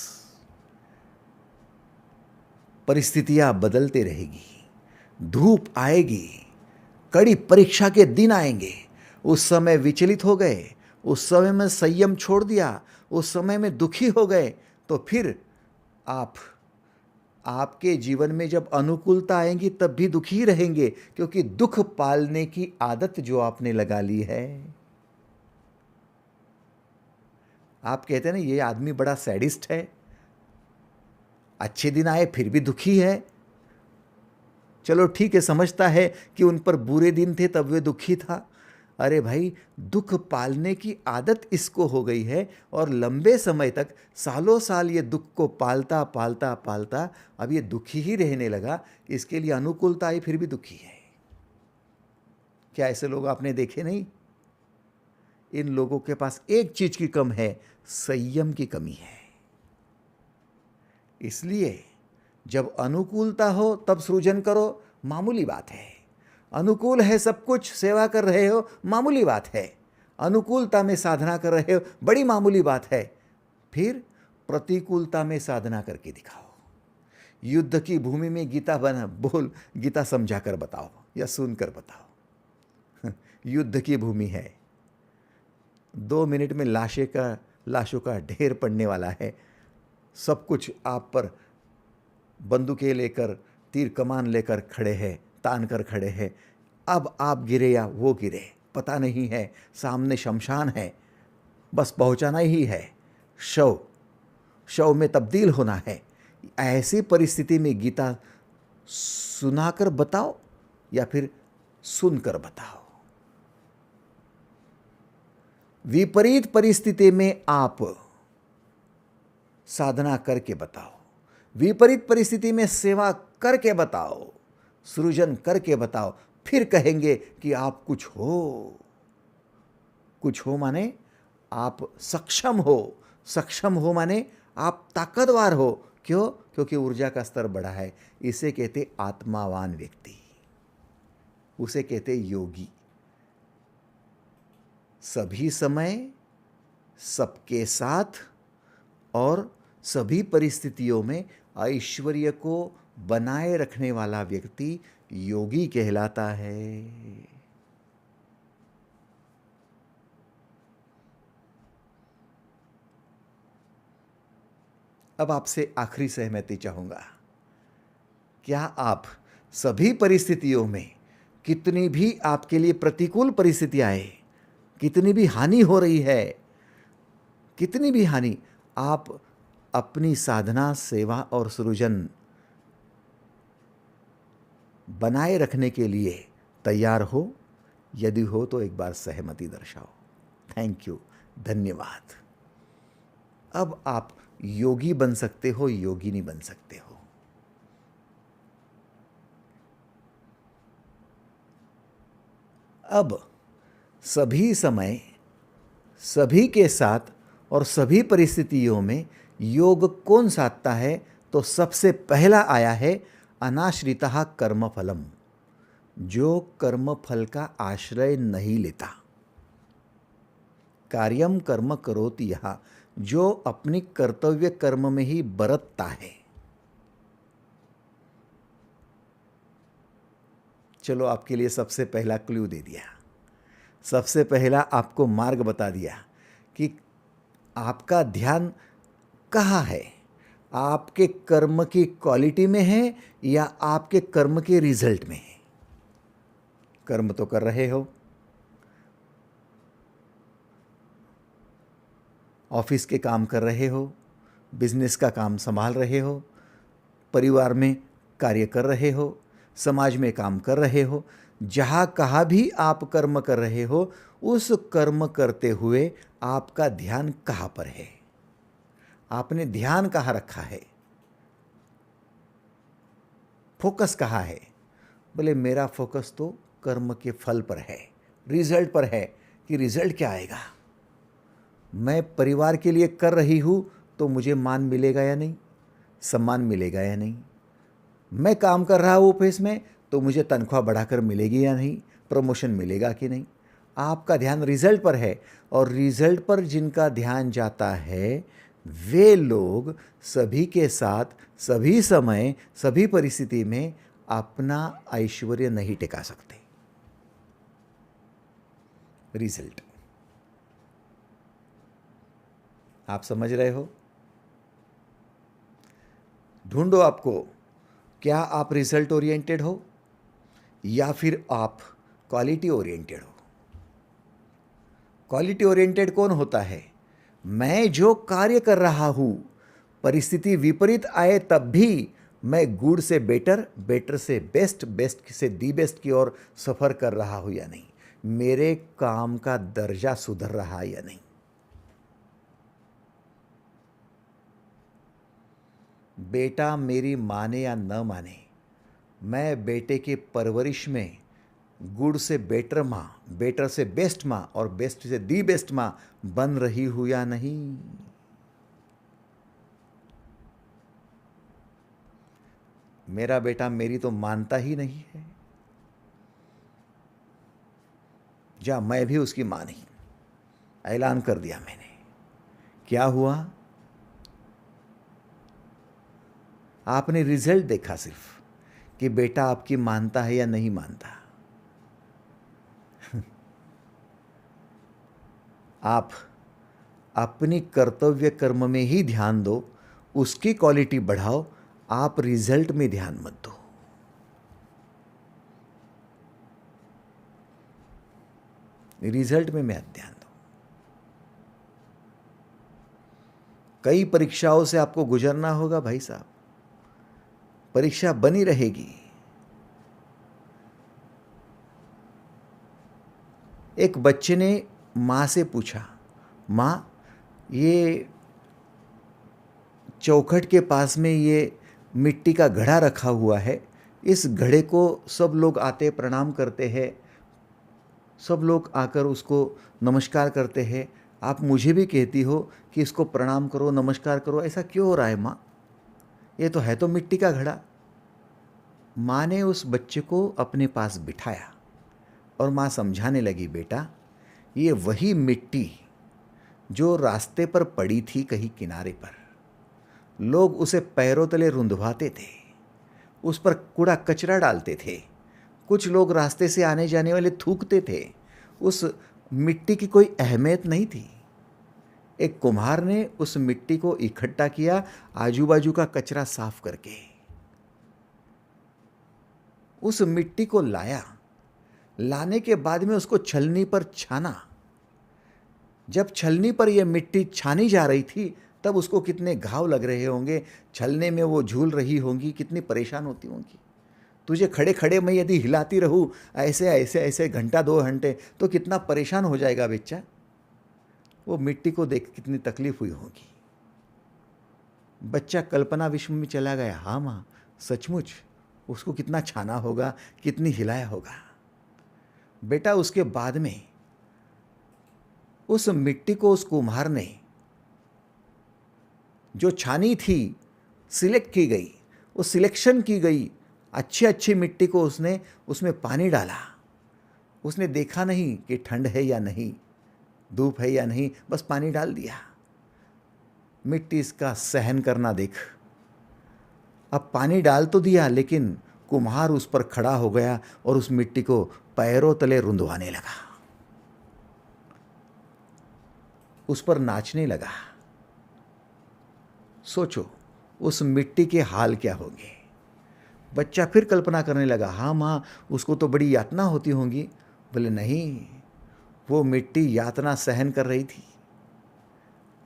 परिस्थितियां बदलते रहेगी, धूप आएगी, कड़ी परीक्षा के दिन आएंगे। उस समय विचलित हो गए, उस समय में संयम छोड़ दिया, उस समय में दुखी हो गए, तो फिर आपके जीवन में जब अनुकूलता आएंगी तब भी दुखी ही रहेंगे, क्योंकि दुख पालने की आदत जो आपने लगा ली है। आप कहते हैं ना, ये आदमी बड़ा सैडिस्ट है, अच्छे दिन आए फिर भी दुखी है। चलो ठीक है, समझता है कि उन पर बुरे दिन थे तब वे दुखी था। अरे भाई, दुख पालने की आदत इसको हो गई है और लंबे समय तक, सालों साल ये दुख को पालता पालता पालता अब ये दुखी ही रहने लगा। इसके लिए अनुकूलता आई फिर भी दुखी है। क्या ऐसे लोग आपने देखे नहीं? इन लोगों के पास एक चीज की कम है, संयम की कमी है। इसलिए जब अनुकूलता हो तब सृजन करो, मामूली बात है। अनुकूल है सब कुछ, सेवा कर रहे हो, मामूली बात है। अनुकूलता में साधना कर रहे हो, बड़ी मामूली बात है। फिर प्रतिकूलता में साधना करके दिखाओ। युद्ध की भूमि में गीता बोल, गीता समझा कर बताओ या सुनकर बताओ। युद्ध की भूमि है, 2 मिनट में लाशों का ढेर पड़ने वाला है। सब कुछ आप पर बंदूकें लेकर, तीर कमान लेकर खड़े हैं, तान कर खड़े हैं। अब आप गिरे या वो गिरे पता नहीं है, सामने शमशान है, बस पहुंचाना ही है। शव में तब्दील होना है। ऐसी परिस्थिति में गीता सुनाकर बताओ या फिर सुनकर बताओ। विपरीत परिस्थिति में आप साधना करके बताओ, विपरीत परिस्थिति में सेवा करके बताओ, सृजन करके बताओ। फिर कहेंगे कि आप कुछ हो। कुछ हो माने आप सक्षम हो। सक्षम हो माने आप ताकतवर हो। क्यों? क्योंकि ऊर्जा का स्तर बढ़ा है। इसे कहते आत्मावान व्यक्ति, उसे कहते योगी। सभी समय, सबके साथ और सभी परिस्थितियों में ऐश्वर्य को बनाए रखने वाला व्यक्ति योगी कहलाता है। अब आपसे आखिरी सहमति चाहूंगा। क्या आप सभी परिस्थितियों में, कितनी भी आपके लिए प्रतिकूल परिस्थितियां आए, कितनी भी हानि हो रही है, कितनी भी हानि, आप अपनी साधना, सेवा और सृजन बनाए रखने के लिए तैयार हो? यदि हो तो एक बार सहमति दर्शाओ। थैंक यू, धन्यवाद। अब आप योगी बन सकते हो, योगिनी बन सकते हो। अब सभी समय, सभी के साथ और सभी परिस्थितियों में योग कौन साधता है? तो सबसे पहला आया है अनाश्रितः कर्मफलम, जो कर्मफल का आश्रय नहीं लेता। कार्यम कर्म करोति यः, जो अपनी कर्तव्य कर्म में ही बरतता है। चलो, आपके लिए सबसे पहला क्लू दे दिया, सबसे पहला आपको मार्ग बता दिया कि आपका ध्यान कहाँ है। आपके कर्म की क्वालिटी में है या आपके कर्म के रिजल्ट में है? कर्म तो कर रहे हो, ऑफिस के काम कर रहे हो, बिजनेस का काम संभाल रहे हो, परिवार में कार्य कर रहे हो, समाज में काम कर रहे हो। जहाँ कहाँ भी आप कर्म कर रहे हो, उस कर्म करते हुए आपका ध्यान कहाँ पर है? आपने ध्यान कहाँ रखा है? फोकस कहाँ है? बोले मेरा फोकस तो कर्म के फल पर है, रिजल्ट पर है कि रिजल्ट क्या आएगा। मैं परिवार के लिए कर रही हूँ तो मुझे मान मिलेगा या नहीं, सम्मान मिलेगा या नहीं। मैं काम कर रहा हूँ ऑफिस में तो मुझे तनख्वाह बढ़ाकर मिलेगी या नहीं, प्रमोशन मिलेगा कि नहीं। आपका ध्यान रिजल्ट पर है, और रिजल्ट पर जिनका ध्यान जाता है वे लोग सभी के साथ, सभी समय, सभी परिस्थिति में अपना ऐश्वर्य नहीं टिका सकते। रिजल्ट आप समझ रहे हो? ढूंढो आपको, क्या आप रिजल्ट ओरिएंटेड हो या फिर आप क्वालिटी ओरिएंटेड हो? क्वालिटी ओरिएंटेड कौन होता है? मैं जो कार्य कर रहा हूं, परिस्थिति विपरीत आए तब भी मैं गुड से बेटर, बेटर से बेस्ट, बेस्ट से दी बेस्ट की ओर सफर कर रहा हूं या नहीं। मेरे काम का दर्जा सुधर रहा है या नहीं। बेटा मेरी माने या न माने, मैं बेटे की परवरिश में गुड से बेटर माँ, बेटर से बेस्ट माँ और बेस्ट से दी बेस्ट माँ बन रही हूँ या नहीं। मेरा बेटा मेरी तो मानता ही नहीं है, जा मैं भी उसकी मां नहीं। ऐलान कर दिया मैंने। क्या हुआ? आपने रिजल्ट देखा सिर्फ कि बेटा आपकी मानता है या नहीं मानता। आप अपनी कर्तव्य कर्म में ही ध्यान दो, उसकी क्वालिटी बढ़ाओ, आप रिजल्ट में ध्यान मत दो। रिजल्ट में मत ध्यान दो। कई परीक्षाओं से आपको गुजरना होगा भाई साहब, परीक्षा बनी रहेगी। एक बच्चे ने माँ से पूछा, माँ ये चौखट के पास में ये मिट्टी का घड़ा रखा हुआ है, इस घड़े को सब लोग आते प्रणाम करते हैं, सब लोग आकर उसको नमस्कार करते हैं, आप मुझे भी कहती हो कि इसको प्रणाम करो, नमस्कार करो, ऐसा क्यों हो रहा है माँ? ये तो है तो मिट्टी का घड़ा। माँ ने उस बच्चे को अपने पास बिठाया और माँ समझाने लगी, बेटा ये वही मिट्टी जो रास्ते पर पड़ी थी कहीं किनारे पर, लोग उसे पैरों तले रुंधवाते थे, उस पर कूड़ा कचरा डालते थे, कुछ लोग रास्ते से आने जाने वाले थूकते थे। उस मिट्टी की कोई अहमियत नहीं थी। एक कुम्हार ने उस मिट्टी को इकट्ठा किया, आजू बाजू का कचरा साफ करके उस मिट्टी को लाया। लाने के बाद में उसको छलनी पर छाना। जब छलनी पर यह मिट्टी छानी जा रही थी तब उसको कितने घाव लग रहे होंगे, छलने में वो झूल रही होंगी, कितनी परेशान होती होंगी। तुझे खड़े खड़े मैं यदि हिलाती रहूं ऐसे ऐसे ऐसे घंटा 2 घंटे तो कितना परेशान हो जाएगा बच्चा। वो मिट्टी को देख कितनी तकलीफ हुई होगी। बच्चा कल्पना विश्व में चला गया। हाँ माँ, सचमुच उसको कितना छाना होगा, कितनी हिलाया होगा। बेटा उसके बाद में उस मिट्टी को उस कुम्हार ने जो छानी थी सिलेक्ट की गई, उस सिलेक्शन की गई अच्छी अच्छी मिट्टी को उसने उसमें पानी डाला। उसने देखा नहीं कि ठंड है या नहीं, धूप है या नहीं, बस पानी डाल दिया। मिट्टी इसका सहन करना देख। अब पानी डाल तो दिया लेकिन कुम्हार उस पर खड़ा हो गया और उस मिट्टी को पैरों तले रुंधवाने लगा, उस पर नाचने लगा। सोचो उस मिट्टी के हाल क्या होंगे। बच्चा फिर कल्पना करने लगा, हाँ माँ उसको तो बड़ी यातना होती होंगी। बोले नहीं, वो मिट्टी यातना सहन कर रही थी।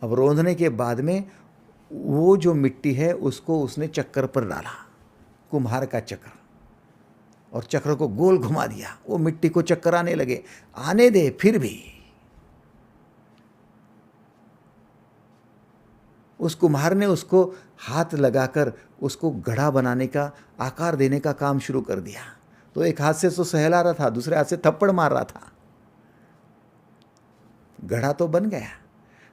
अब रौंदने के बाद में वो जो मिट्टी है उसको उसने चक्कर पर डाला, कुम्हार का चक्कर, और चक्र को गोल घुमा दिया। वो मिट्टी को चक्कर आने लगे। आने दे, फिर भी उस कुम्हार ने उसको हाथ लगाकर उसको घड़ा बनाने का, आकार देने का काम शुरू कर दिया। तो एक हाथ से तो सहला रहा था, दूसरे हाथ से थप्पड़ मार रहा था। घड़ा तो बन गया।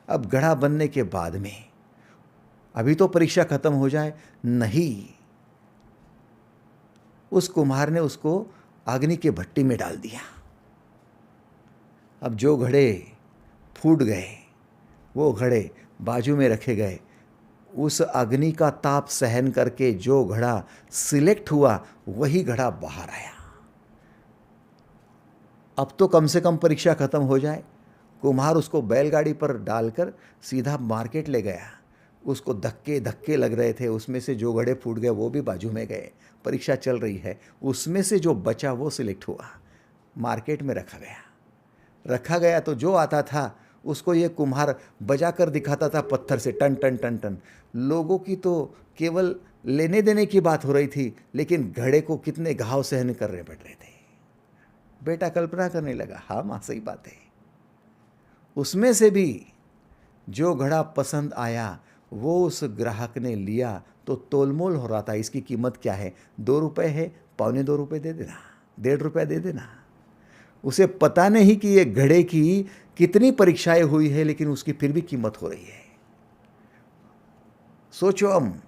अब घड़ा बनने के बाद में अभी तो परीक्षा खत्म हो जाए, नहीं, उस कुम्हार ने उसको अग्नि के भट्टी में डाल दिया। अब जो घड़े फूट गए वो घड़े बाजू में रखे गए। उस अग्नि का ताप सहन करके जो घड़ा सिलेक्ट हुआ वही घड़ा बाहर आया। अब तो कम से कम परीक्षा खत्म हो जाए। कुम्हार उसको बैलगाड़ी पर डालकर सीधा मार्केट ले गया। उसको धक्के धक्के लग रहे थे, उसमें से जो घड़े फूट गए वो भी बाजू में गए। परीक्षा चल रही है, उसमें से जो बचा वो सिलेक्ट हुआ, मार्केट में रखा गया तो जो आता था उसको ये कुम्हार बजा कर दिखाता था पत्थर से, टन टन टन टन। लोगों की तो केवल लेने देने की बात हो रही थी, लेकिन घड़े को कितने घाव सहन करने पड़ रहे थे। बेटा कल्पना करने लगा, हाँ माँ सही बात है। उसमें से भी जो घड़ा पसंद आया वो उस ग्राहक ने लिया तो तोलमोल हो रहा था। इसकी कीमत क्या है, 2 रुपये है, पौने 2 रुपये दे देना, 1.5 रुपया दे देना। उसे पता नहीं कि ये घड़े की कितनी परीक्षाएं हुई है, लेकिन उसकी फिर भी कीमत हो रही है। सोचो हम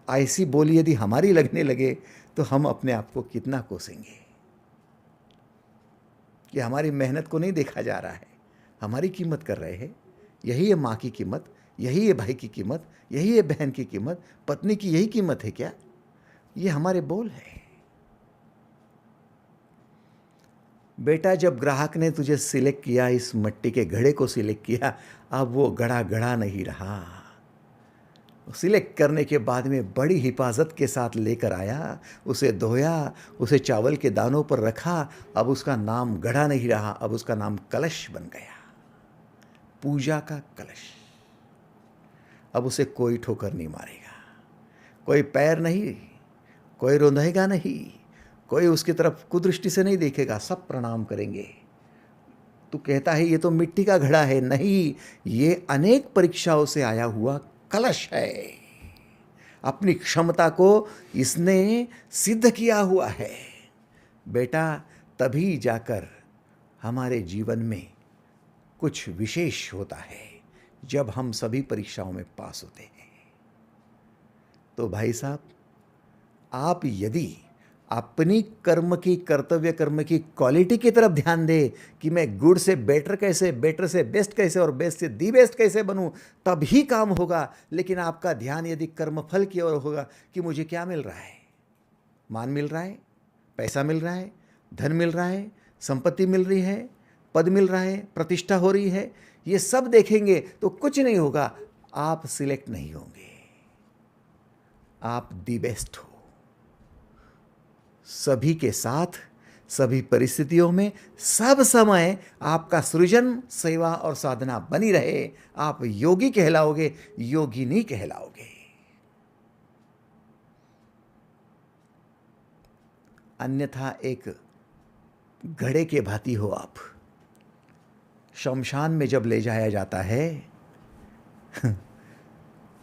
ऐसी बोली यदि हमारी लगने लगे तो हम अपने आप को कितना कोसेंगे कि हमारी मेहनत को नहीं देखा जा रहा है, हमारी कीमत कर रहे हैं। यही है माँ की कीमत, यही है भाई की कीमत, यही है बहन की कीमत, पत्नी की यही कीमत है क्या? ये हमारे बोल है। बेटा जब ग्राहक ने तुझे सिलेक्ट किया, इस मिट्टी के घड़े को सिलेक्ट किया, अब वो घड़ा घड़ा नहीं रहा। सिलेक्ट करने के बाद में बड़ी हिफाजत के साथ लेकर आया, उसे धोया, उसे चावल के दानों पर रखा। अब उसका नाम घड़ा नहीं रहा, अब उसका नाम कलश बन गया, पूजा का कलश। अब उसे कोई ठोकर नहीं मारेगा, कोई पैर नहीं, कोई रुंधेगा नहीं, कोई उसकी तरफ कुदृष्टि से नहीं देखेगा, सब प्रणाम करेंगे। तू कहता है ये तो मिट्टी का घड़ा है, नहीं, ये अनेक परीक्षाओं से आया हुआ कलश है। अपनी क्षमता को इसने सिद्ध किया हुआ है। बेटा तभी जाकर हमारे जीवन में कुछ विशेष होता है, जब हम सभी परीक्षाओं में पास होते हैं। तो भाई साहब, आप यदि अपनी कर्म की, कर्तव्य कर्म की क्वालिटी की तरफ ध्यान दें कि मैं गुड से बेटर कैसे, बेटर से बेस्ट कैसे और बेस्ट से दी बेस्ट कैसे बनूं, तभी काम होगा। लेकिन आपका ध्यान यदि कर्मफल की ओर होगा कि मुझे क्या मिल रहा है, मान मिल रहा है, पैसा मिल रहा है, धन मिल रहा है, संपत्ति मिल रही है, पद मिल रहा है, प्रतिष्ठा हो रही है, ये सब देखेंगे तो कुछ नहीं होगा, आप सिलेक्ट नहीं होंगे। आप दी बेस्ट हो सभी के साथ, सभी परिस्थितियों में, सब समय आपका सृजन, सेवा और साधना बनी रहे। आप योगी कहलाओगे, योगिनी कहलाओगे। अन्यथा एक घड़े के भांति हो आप। शमशान में जब ले जाया जाता है,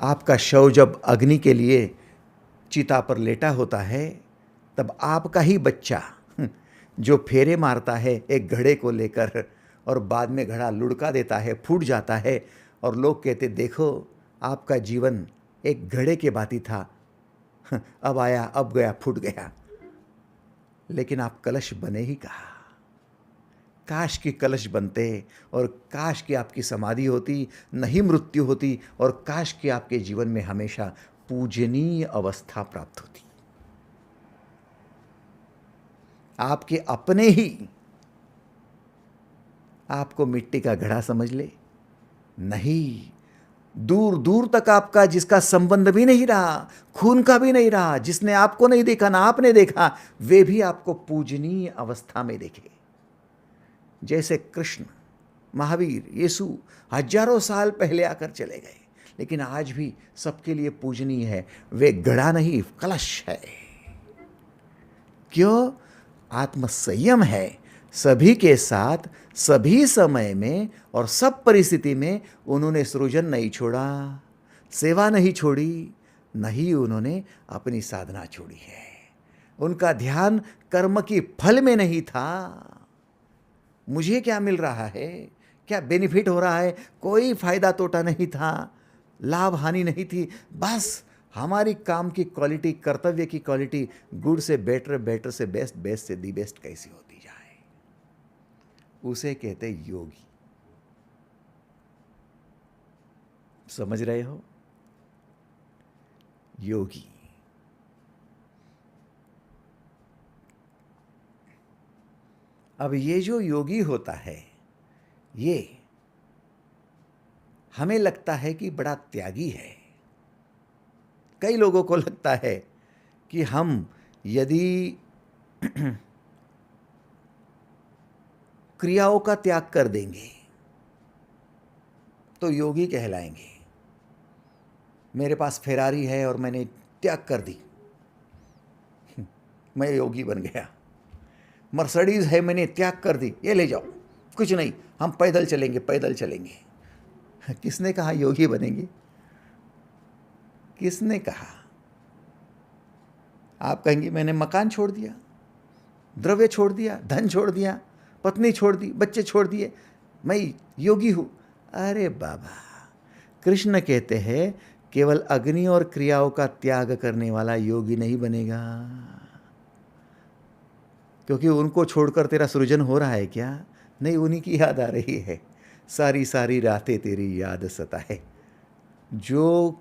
आपका शव जब अग्नि के लिए चिता पर लेटा होता है, तब आपका ही बच्चा जो फेरे मारता है एक घड़े को लेकर, और बाद में घड़ा लुढ़का देता है, फूट जाता है, और लोग कहते देखो आपका जीवन एक घड़े के भांति था, अब आया, अब गया, फूट गया। लेकिन आप कलश बने ही कहा। काश की कलश बनते, और काश की आपकी समाधि होती, नहीं मृत्यु होती, और काश की आपके जीवन में हमेशा पूजनीय अवस्था प्राप्त होती। आपके अपने ही आपको मिट्टी का घड़ा समझ ले, नहीं, दूर दूर तक आपका जिसका संबंध भी नहीं रहा, खून का भी नहीं रहा, जिसने आपको नहीं देखा ना आपने देखा, वे भी आपको पूजनीय अवस्था में देखे। जैसे कृष्ण, महावीर, यीशु हजारों साल पहले आकर चले गए, लेकिन आज भी सबके लिए पूजनीय है। वे घड़ा नहीं, कलश है। क्यों? आत्मसंयम है। सभी के साथ, सभी समय में और सब परिस्थिति में उन्होंने सृजन नहीं छोड़ा, सेवा नहीं छोड़ी, नहीं उन्होंने अपनी साधना छोड़ी है। उनका ध्यान कर्म की फल में नहीं था, मुझे क्या मिल रहा है, क्या बेनिफिट हो रहा है, कोई फायदा तोटा नहीं था, लाभ हानि नहीं थी। बस हमारी काम की क्वालिटी, कर्तव्य की क्वालिटी गुड से बेटर, बेटर से बेस्ट, बेस्ट से दी बेस्ट कैसी होती जाए, उसे कहते योगी। समझ रहे हो? योगी। अब ये जो योगी होता है, ये हमें लगता है कि बड़ा त्यागी है। कई लोगों को लगता है कि हम यदि क्रियाओं का त्याग कर देंगे तो योगी कहलाएंगे। मेरे पास फेरारी है और मैंने त्याग कर दी, मैं योगी बन गया। मर्सिडीज है, मैंने त्याग कर दी, ये ले जाओ, कुछ नहीं, हम पैदल चलेंगे, पैदल चलेंगे। किसने कहा योगी बनेंगे? किसने कहा? आप कहेंगे मैंने मकान छोड़ दिया, द्रव्य छोड़ दिया, धन छोड़ दिया, पत्नी छोड़ दी, बच्चे छोड़ दिए, मैं योगी हूं। अरे बाबा, कृष्ण कहते हैं केवल अग्नि और क्रियाओं का त्याग करने वाला योगी नहीं बनेगा। क्योंकि उनको छोड़कर तेरा सृजन हो रहा है क्या? नहीं, उन्हीं की याद आ रही है। सारी सारी रातें तेरी याद सताए। जो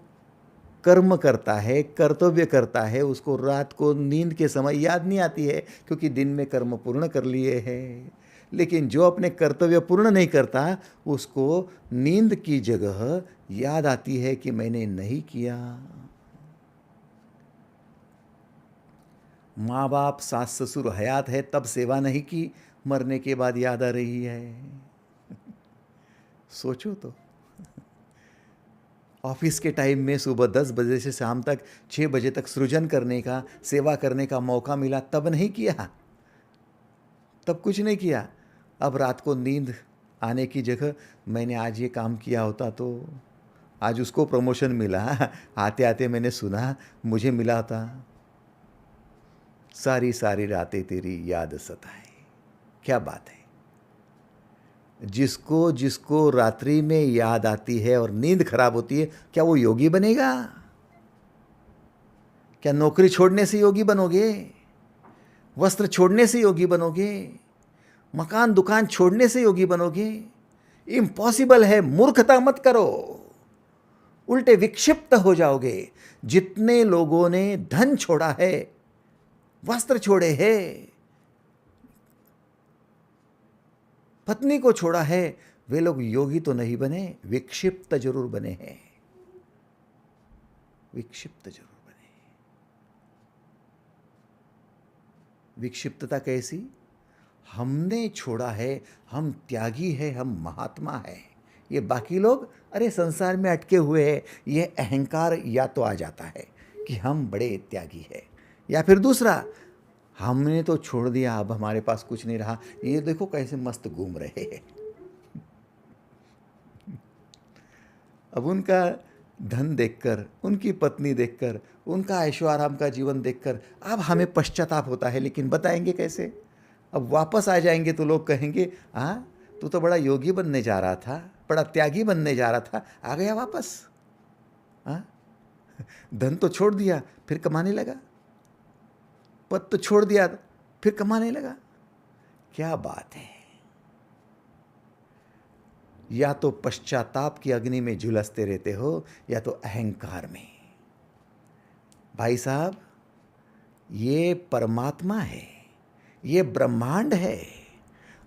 कर्म करता है, कर्तव्य करता है, उसको रात को नींद के समय याद नहीं आती है, क्योंकि दिन में कर्म पूर्ण कर लिए हैं। लेकिन जो अपने कर्तव्य पूर्ण नहीं करता, उसको नींद की जगह याद आती है कि मैंने नहीं किया। माँ बाप, सास ससुर हयात है तब सेवा नहीं की, मरने के बाद याद आ रही है। सोचो तो। ऑफिस के टाइम में सुबह 10 बजे से शाम तक 6 बजे तक सृजन करने का, सेवा करने का मौका मिला, तब नहीं किया, तब कुछ नहीं किया। अब रात को नींद आने की जगह मैंने आज ये काम किया होता तो आज उसको प्रमोशन मिला, आते आते मैंने सुना मुझे मिला था। सारी सारी रातें तेरी याद सताए। क्या बात है! जिसको जिसको रात्रि में याद आती है और नींद खराब होती है, क्या वो योगी बनेगा? क्या नौकरी छोड़ने से योगी बनोगे? वस्त्र छोड़ने से योगी बनोगे? मकान दुकान छोड़ने से योगी बनोगे? इम्पॉसिबल है। मूर्खता मत करो, उल्टे विक्षिप्त हो जाओगे। जितने लोगों ने धन छोड़ा है, वस्त्र छोड़े हैं, पत्नी को छोड़ा है, वे लोग योगी तो नहीं बने, विक्षिप्त जरूर बने हैं। विक्षिप्त जरूर बने। विक्षिप्तता कैसी? हमने छोड़ा है, हम त्यागी है, हम महात्मा है। ये बाकी लोग अरे संसार में अटके हुए हैं। ये अहंकार या तो आ जाता है कि हम बड़े त्यागी है, या फिर दूसरा, हमने तो छोड़ दिया, अब हमारे पास कुछ नहीं रहा, ये देखो कैसे मस्त घूम रहे हैं। अब उनका धन देखकर, उनकी पत्नी देखकर, उनका ऐशो आराम का जीवन देखकर अब हमें पश्चाताप होता है, लेकिन बताएंगे कैसे? अब वापस आ जाएंगे तो लोग कहेंगे, हाँ तू तो बड़ा योगी बनने जा रहा था, बड़ा त्यागी बनने जा रहा था, आ गया वापस। हाँ, धन तो छोड़ दिया फिर कमाने लगा, पद तो छोड़ दिया फिर कमाने लगा। क्या बात है! या तो पश्चाताप की अग्नि में झुलसते रहते हो, या तो अहंकार में। भाई साहब, ये परमात्मा है, ये ब्रह्मांड है।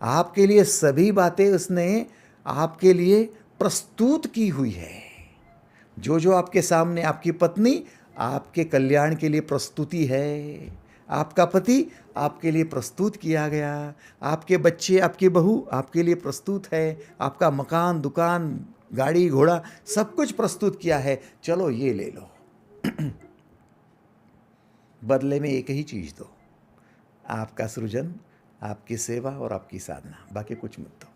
आपके लिए सभी बातें उसने आपके लिए प्रस्तुत की हुई है। जो जो आपके सामने, आपकी पत्नी आपके कल्याण के लिए प्रस्तुति है, आपका पति आपके लिए प्रस्तुत किया गया, आपके बच्चे, आपकी बहू आपके लिए प्रस्तुत है, आपका मकान दुकान गाड़ी घोड़ा सब कुछ प्रस्तुत किया है। चलो ये ले लो, बदले में एक ही चीज़ दो, आपका सृजन, आपकी सेवा और आपकी साधना, बाकी कुछ मत दो।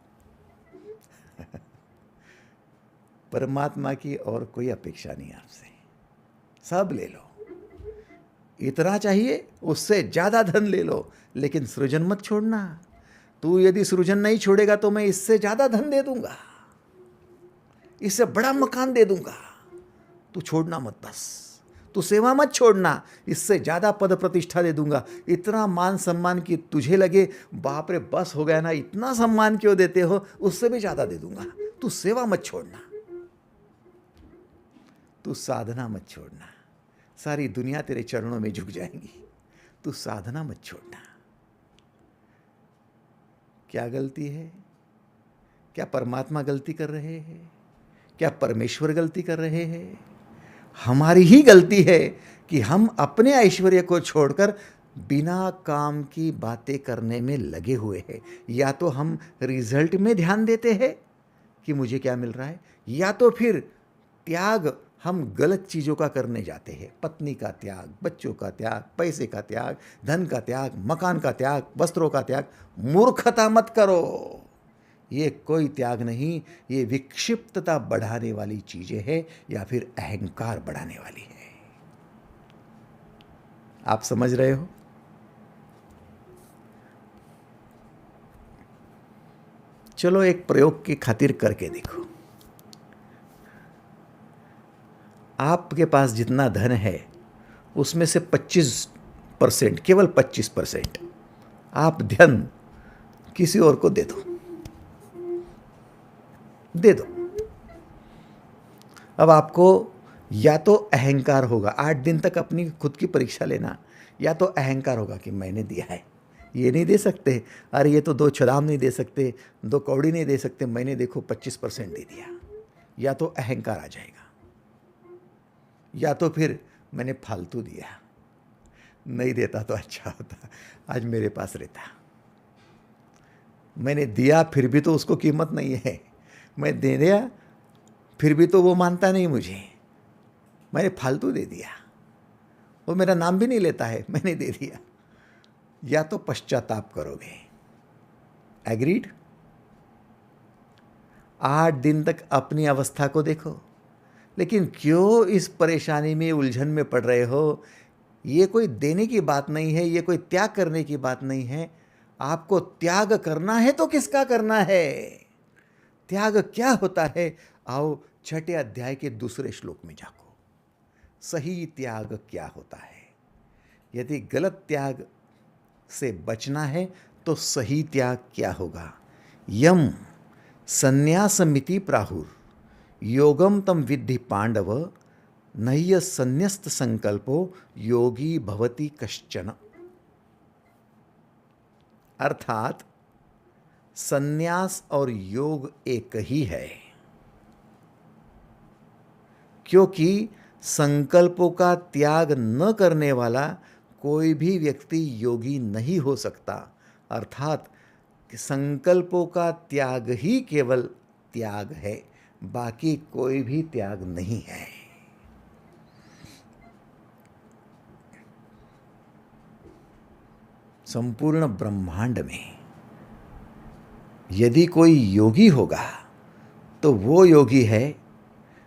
परमात्मा की और कोई अपेक्षा नहीं आपसे, सब ले लो। इतना चाहिए, उससे ज़्यादा धन ले लो, लेकिन सृजन मत छोड़ना। तू यदि सृजन नहीं छोड़ेगा तो मैं इससे ज़्यादा धन दे दूंगा, इससे बड़ा मकान दे दूंगा, तू छोड़ना मत बस। तू सेवा मत छोड़ना, इससे ज़्यादा पद प्रतिष्ठा दे दूंगा। इतना मान सम्मान की तुझे लगे बाप रे बस हो गया ना, इतना सम्मान क्यों देते हो, उससे भी ज़्यादा दे दूंगा। तू सेवा मत छोड़ना, तू साधना मत छोड़ना, सारी दुनिया तेरे चरणों में झुक जाएंगी। तू साधना मत छोड़ना। क्या गलती है? क्या परमात्मा गलती कर रहे हैं? क्या परमेश्वर गलती कर रहे हैं? हमारी ही गलती है कि हम अपने ऐश्वर्य को छोड़कर बिना काम की बातें करने में लगे हुए हैं। या तो हम रिजल्ट में ध्यान देते हैं कि मुझे क्या मिल रहा है, या तो फिर त्याग हम गलत चीज़ों का करने जाते हैं। पत्नी का त्याग, बच्चों का त्याग, पैसे का त्याग, धन का त्याग, मकान का त्याग, वस्त्रों का त्याग। मूर्खता मत करो, ये कोई त्याग नहीं, ये विक्षिप्तता बढ़ाने वाली चीज़ें हैं, या फिर अहंकार बढ़ाने वाली है। आप समझ रहे हो? चलो एक प्रयोग की खातिर करके देखो। आपके पास जितना धन है उसमें से 25%, केवल 25% आप धन किसी और को दे दो, दे दो। अब आपको या तो अहंकार होगा, 8 दिन तक अपनी खुद की परीक्षा लेना, या तो अहंकार होगा कि मैंने दिया है, ये नहीं दे सकते, अरे ये तो 2 छदाम नहीं दे सकते, 2 कौड़ी नहीं दे सकते, मैंने देखो 25% दे दिया। या तो अहंकार आ जाएगा, या तो फिर मैंने फालतू दिया, नहीं देता तो अच्छा होता, आज मेरे पास रहता। मैंने दिया फिर भी तो उसको कीमत नहीं है, मैं दे दिया फिर भी तो वो मानता नहीं मुझे, मैंने फालतू दे दिया, वो मेरा नाम भी नहीं लेता है, मैंने दे दिया। या तो पश्चाताप करोगे। एग्रीड? 8 दिन तक अपनी अवस्था को देखो। लेकिन क्यों इस परेशानी में, उलझन में पड़ रहे हो? ये कोई देने की बात नहीं है, ये कोई त्याग करने की बात नहीं है। आपको त्याग करना है तो किसका करना है? त्याग क्या होता है? आओ 6ठे अध्याय के दूसरे श्लोक में जाको। सही त्याग क्या होता है? यदि गलत त्याग से बचना है तो सही त्याग क्या होगा? यम संन्यासमिति प्राहुर योगम तम विद्धि पांडव नह्य संन्यस्त संकल्पो योगी भवति कश्चन। अर्थात संन्यास और योग एक ही है, क्योंकि संकल्पों का त्याग न करने वाला कोई भी व्यक्ति योगी नहीं हो सकता। अर्थात संकल्पों का त्याग ही केवल त्याग है, बाकी कोई भी त्याग नहीं है। संपूर्ण ब्रह्मांड में यदि कोई योगी होगा तो वो योगी है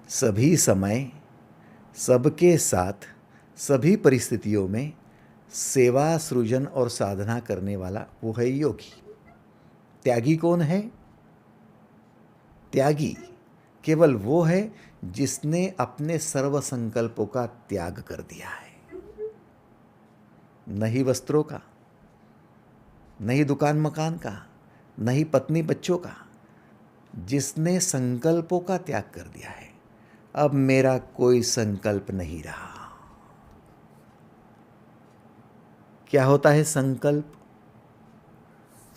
सभी समय, सबके साथ, सभी परिस्थितियों में सेवा, सृजन और साधना करने वाला, वो है योगी। त्यागी कौन है? त्यागी केवल वो है जिसने अपने सर्व संकल्पों का त्याग कर दिया है। नहीं वस्त्रों का, नहीं दुकान मकान का, नहीं पत्नी बच्चों का, जिसने संकल्पों का त्याग कर दिया है। अब मेरा कोई संकल्प नहीं रहा। क्या होता है संकल्प?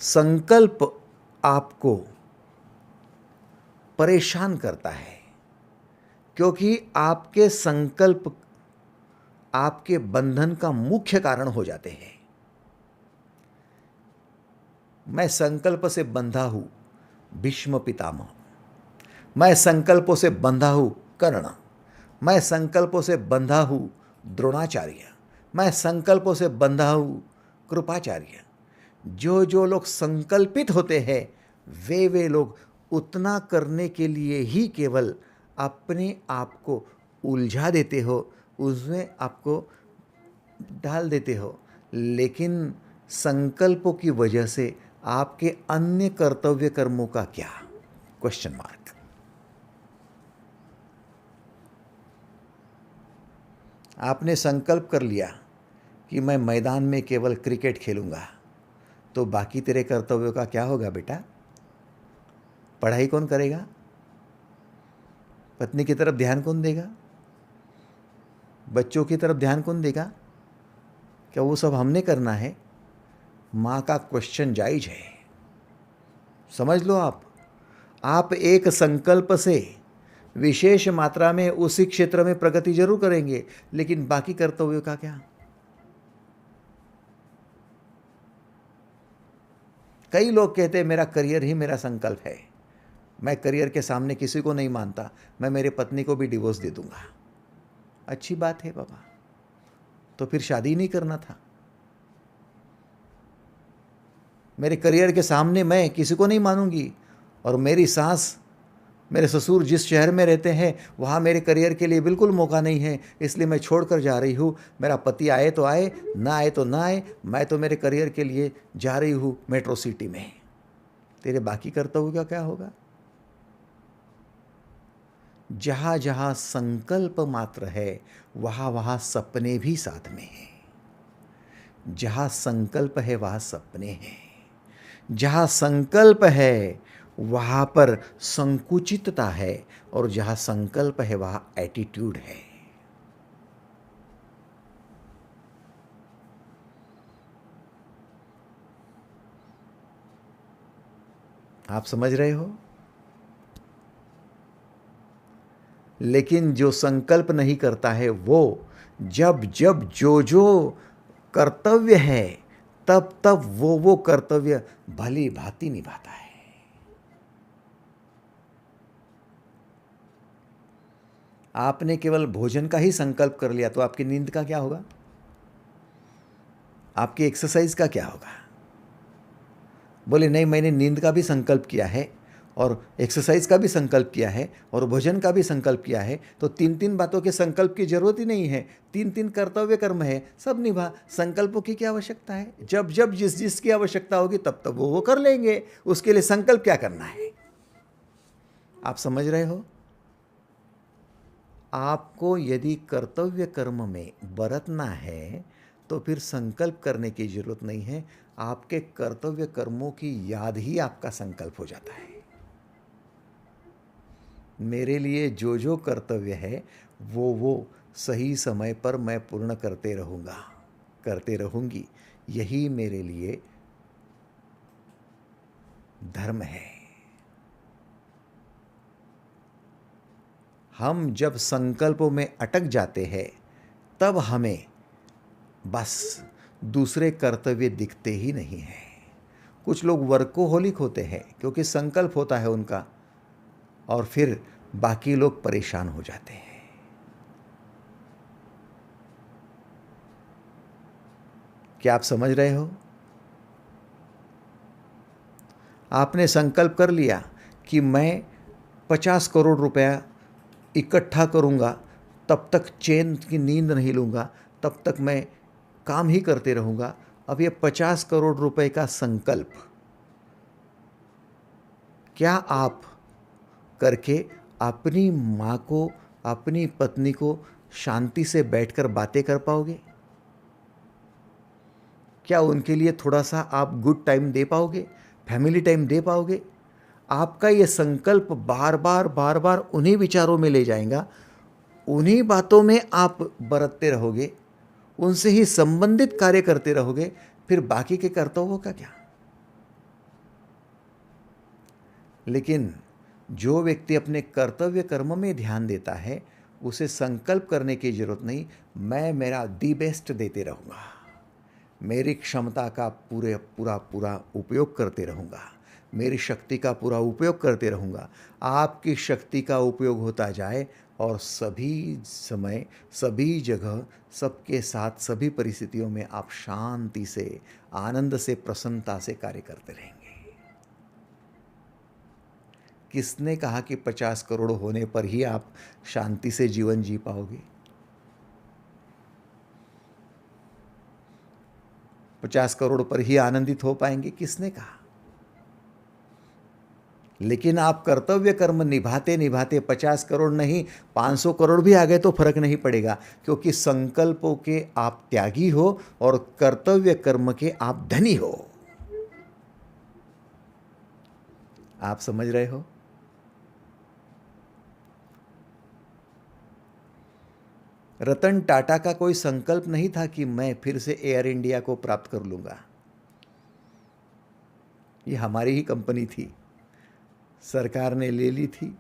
संकल्प आपको परेशान करता है, क्योंकि आपके संकल्प आपके बंधन का मुख्य कारण हो जाते हैं। मैं संकल्प से बंधा हूं भीष्म पितामह, मैं संकल्पों से बंधा हूं कर्ण, मैं संकल्पों से बंधा हूं द्रोणाचार्य, मैं संकल्पों से बंधा हूं कृपाचार्य। जो जो लोग संकल्पित होते हैं वे लोग उतना करने के लिए ही केवल अपने आप को उलझा देते हो, उसमें आपको डाल देते हो, लेकिन संकल्पों की वजह से आपके अन्य कर्तव्य कर्मों का क्या? Question mark. आपने संकल्प कर लिया कि मैं मैदान में केवल क्रिकेट खेलूंगा, तो बाकी तेरे कर्तव्यों का क्या होगा बेटा? पढ़ाई कौन करेगा? पत्नी की तरफ ध्यान कौन देगा? बच्चों की तरफ ध्यान कौन देगा? क्या वो सब हमने करना है? माँ का क्वेश्चन जायज है। समझ लो आप एक संकल्प से विशेष मात्रा में उसी क्षेत्र में प्रगति जरूर करेंगे, लेकिन बाकी कर्तव्यों का क्या? कई लोग कहते हैं मेरा करियर ही मेरा संकल्प है, मैं करियर के सामने किसी को नहीं मानता, मैं मेरी पत्नी को भी डिवोर्स दे दूंगा। अच्छी बात है बाबा, तो फिर शादी नहीं करना था। मेरे करियर के सामने मैं किसी को नहीं मानूंगी, और मेरी सास, मेरे ससुर जिस शहर में रहते हैं वहाँ मेरे करियर के लिए बिल्कुल मौका नहीं है, इसलिए मैं छोड़कर जा रही हूँ। मेरा पति आए तो आए, ना आए तो ना आए, मैं तो मेरे करियर के लिए जा रही हूँ मेट्रो सिटी में। तेरे बाकी कर्तव्य का क्या होगा? जहाँ जहाँ संकल्प मात्र है वहाँ वहाँ सपने भी साथ में हैं। जहाँ संकल्प है वहाँ सपने हैं, जहाँ संकल्प है वहाँ पर संकुचितता है, और जहाँ संकल्प है वहाँ एटीट्यूड है। आप समझ रहे हो? लेकिन जो संकल्प नहीं करता है वो जब जब जो जो कर्तव्य है तब तब वो कर्तव्य भली भांति निभाता है। आपने केवल भोजन का ही संकल्प कर लिया तो आपकी नींद का क्या होगा? आपकी एक्सरसाइज का क्या होगा? बोले नहीं, मैंने नींद का भी संकल्प किया है और एक्सरसाइज का भी संकल्प किया है और भोजन का भी संकल्प किया है, तो तीन तीन बातों के संकल्प की जरूरत ही नहीं है। तीन तीन कर्तव्य कर्म है, सब निभा। संकल्पों की क्या आवश्यकता है? जब जब जिस जिसकी आवश्यकता होगी तब तब वो कर लेंगे। उसके लिए संकल्प क्या करना है? आप समझ रहे हो? आपको यदि कर्तव्य कर्म में बरतना है तो फिर संकल्प करने की जरूरत नहीं है। आपके कर्तव्य कर्मों की याद ही आपका संकल्प हो जाता है। मेरे लिए जो जो कर्तव्य है वो सही समय पर मैं पूर्ण करते रहूँगा, करते रहूँगी। यही मेरे लिए धर्म है। हम जब संकल्पों में अटक जाते हैं तब हमें बस दूसरे कर्तव्य दिखते ही नहीं हैं। कुछ लोग वर्कोहोलिक होते हैं क्योंकि संकल्प होता है उनका, और फिर बाकी लोग परेशान हो जाते हैं। क्या आप समझ रहे हो? आपने संकल्प कर लिया कि मैं 50 करोड़ रुपया इकट्ठा करूंगा, तब तक चैन की नींद नहीं लूंगा, तब तक मैं काम ही करते रहूंगा। अब ये 50 करोड़ रुपए का संकल्प क्या आप करके अपनी माँ को, अपनी पत्नी को शांति से बैठकर बातें कर पाओगे? क्या उनके लिए थोड़ा सा आप गुड टाइम दे पाओगे, फैमिली टाइम दे पाओगे? आपका ये संकल्प बार बार उन्हीं विचारों में ले जाएगा, उन्हीं बातों में आप बरतते रहोगे, उनसे ही संबंधित कार्य करते रहोगे। फिर बाकी के कर्तव्यों का क्या? लेकिन जो व्यक्ति अपने कर्तव्य कर्म में ध्यान देता है, उसे संकल्प करने की जरूरत नहीं। मैं मेरा दी बेस्ट देते रहूँगा, मेरी क्षमता का पूरा उपयोग करते रहूँगा, मेरी शक्ति का पूरा उपयोग करते रहूँगा। आपकी शक्ति का उपयोग होता जाए और सभी समय, सभी जगह, सबके साथ, सभी परिस्थितियों में आप शांति से, आनंद से, प्रसन्नता से कार्य करते रहेंगे। किसने कहा कि 50 करोड़ होने पर ही आप शांति से जीवन जी पाओगे? 50 करोड़ पर ही आनंदित हो पाएंगे? किसने कहा? लेकिन आप कर्तव्य कर्म निभाते निभाते 50 करोड़ नहीं, 500 करोड़ भी आ गए तो फर्क नहीं पड़ेगा, क्योंकि संकल्पों के आप त्यागी हो और कर्तव्य कर्म के आप धनी हो। आप समझ रहे हो? रतन टाटा का कोई संकल्प नहीं था कि मैं फिर से एयर इंडिया को प्राप्त कर लूंगा। ये हमारी ही कंपनी थी, सरकार ने ले ली थी।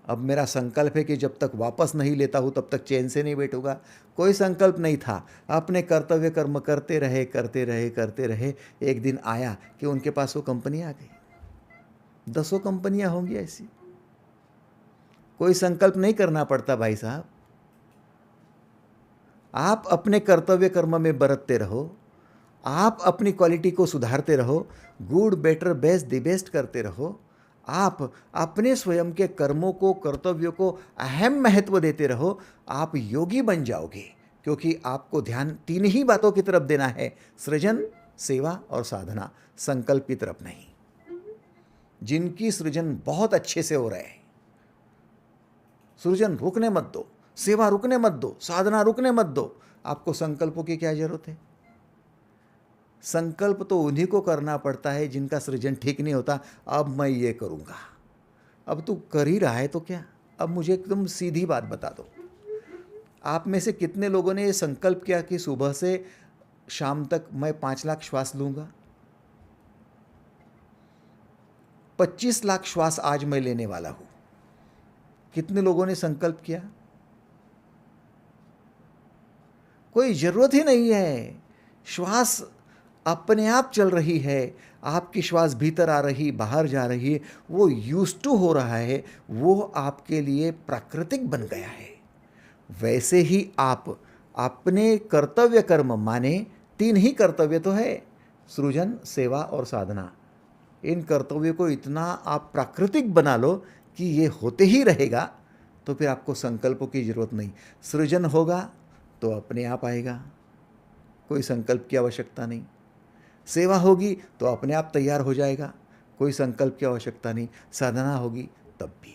अब मेरा संकल्प है कि जब तक वापस नहीं लेता हूँ तब तक चैन से नहीं बैठूंगा। कोई संकल्प नहीं था, अपने कर्तव्य कर्म करते रहे करते रहे करते रहे। एक दिन आया कि उनके पास वो कंपनी आ गई। 10 कंपनियां होंगी ऐसी। कोई संकल्प नहीं करना पड़ता भाई साहब। आप अपने कर्तव्य कर्म में बरतते रहो, आप अपनी क्वालिटी को सुधारते रहो, good better best the best करते रहो। आप अपने स्वयं के कर्मों को, कर्तव्यों को अहम महत्व देते रहो। आप योगी बन जाओगे, क्योंकि आपको ध्यान 3 ही बातों की तरफ देना है: सृजन, सेवा और साधना, संकल्प की तरफ नहीं। जिनकी सृजन बहुत अच्छे से हो रहा है, सृजन रुकने मत दो, सेवा रुकने मत दो, साधना रुकने मत दो। आपको संकल्पों की क्या जरूरत है? संकल्प तो उन्हीं को करना पड़ता है जिनका सृजन ठीक नहीं होता। अब मैं ये करूंगा। अब तू कर ही रहा है तो क्या? अब मुझे एकदम सीधी बात बता दो, आप में से कितने लोगों ने ये संकल्प किया कि सुबह से शाम तक मैं 5 लाख श्वास लूंगा? 25 लाख श्वास आज मैं लेने वाला हूं। कितने लोगों ने संकल्प किया? कोई जरूरत ही नहीं है। श्वास अपने आप चल रही है, आपकी श्वास भीतर आ रही, बाहर जा रही है, वो यूज्ड टू हो रहा है, वो आपके लिए प्राकृतिक बन गया है। वैसे ही आप अपने कर्तव्य कर्म, माने 3 ही कर्तव्य तो है: सृजन, सेवा और साधना। इन कर्तव्यों को इतना आप प्राकृतिक बना लो कि ये होते ही रहेगा, तो फिर आपको संकल्पों की जरूरत नहीं। सृजन होगा तो अपने आप आएगा, कोई संकल्प की आवश्यकता नहीं। सेवा होगी तो अपने आप तैयार हो जाएगा, कोई संकल्प की आवश्यकता नहीं। साधना होगी तब भी।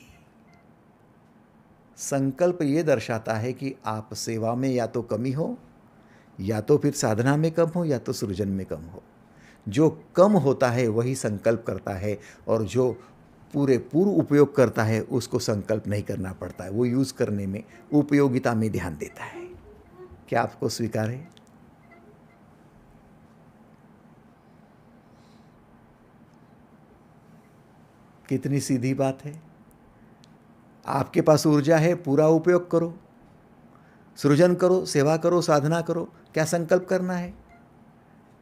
संकल्प ये दर्शाता है कि आप सेवा में या तो कमी हो या तो फिर साधना में कम हो या तो सृजन में कम हो। जो कम होता है वही संकल्प करता है, और जो पूर्ण उपयोग करता है उसको संकल्प नहीं करना पड़ता है, वो यूज़ करने में, उपयोगिता में ध्यान देता है। क्या आपको स्वीकार है? कितनी सीधी बात है। आपके पास ऊर्जा है, पूरा उपयोग करो, सृजन करो, सेवा करो, साधना करो। क्या संकल्प करना है?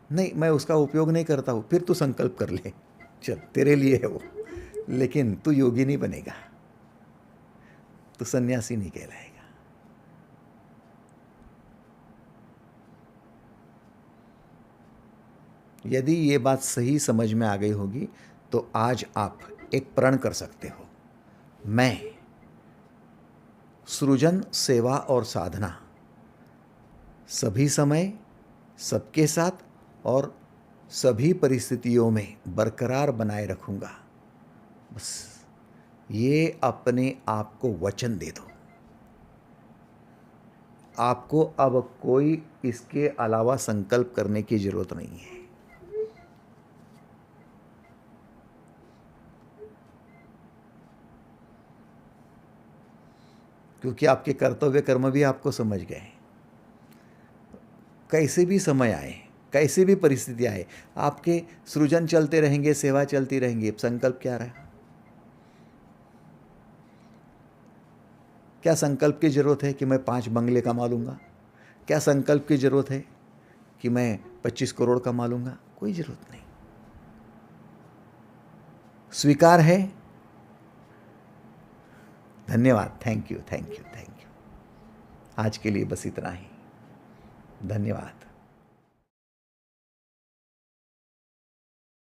नहीं, मैं उसका उपयोग नहीं करता हूँ, फिर तू संकल्प कर ले, चल तेरे लिए है वो, लेकिन तू योगी नहीं बनेगा, तू सन्यासी नहीं कहलाएगा। यदि ये बात सही समझ में आ गई होगी तो आज आप एक प्रण कर सकते हो, मैं सृजन, सेवा और साधना सभी समय, सबके साथ और सभी परिस्थितियों में बरकरार बनाए रखूंगा। बस ये अपने आप को वचन दे दो। आपको अब कोई इसके अलावा संकल्प करने की जरूरत नहीं है। क्योंकि आपके कर्तव्य कर्म भी आपको समझ गए। कैसे भी समय आए, कैसे भी परिस्थिति आए, आपके सृजन चलते रहेंगे, सेवा चलती रहेंगी। संकल्प क्या रहा? क्या संकल्प की जरूरत है कि मैं 5 बंगले कमा लूंगा? क्या संकल्प की जरूरत है कि मैं 25 करोड़ कमा लूंगा? कोई जरूरत नहीं। स्वीकार है? धन्यवाद। Thank you, thank you, thank you. आज के लिए बस इतना ही। धन्यवाद।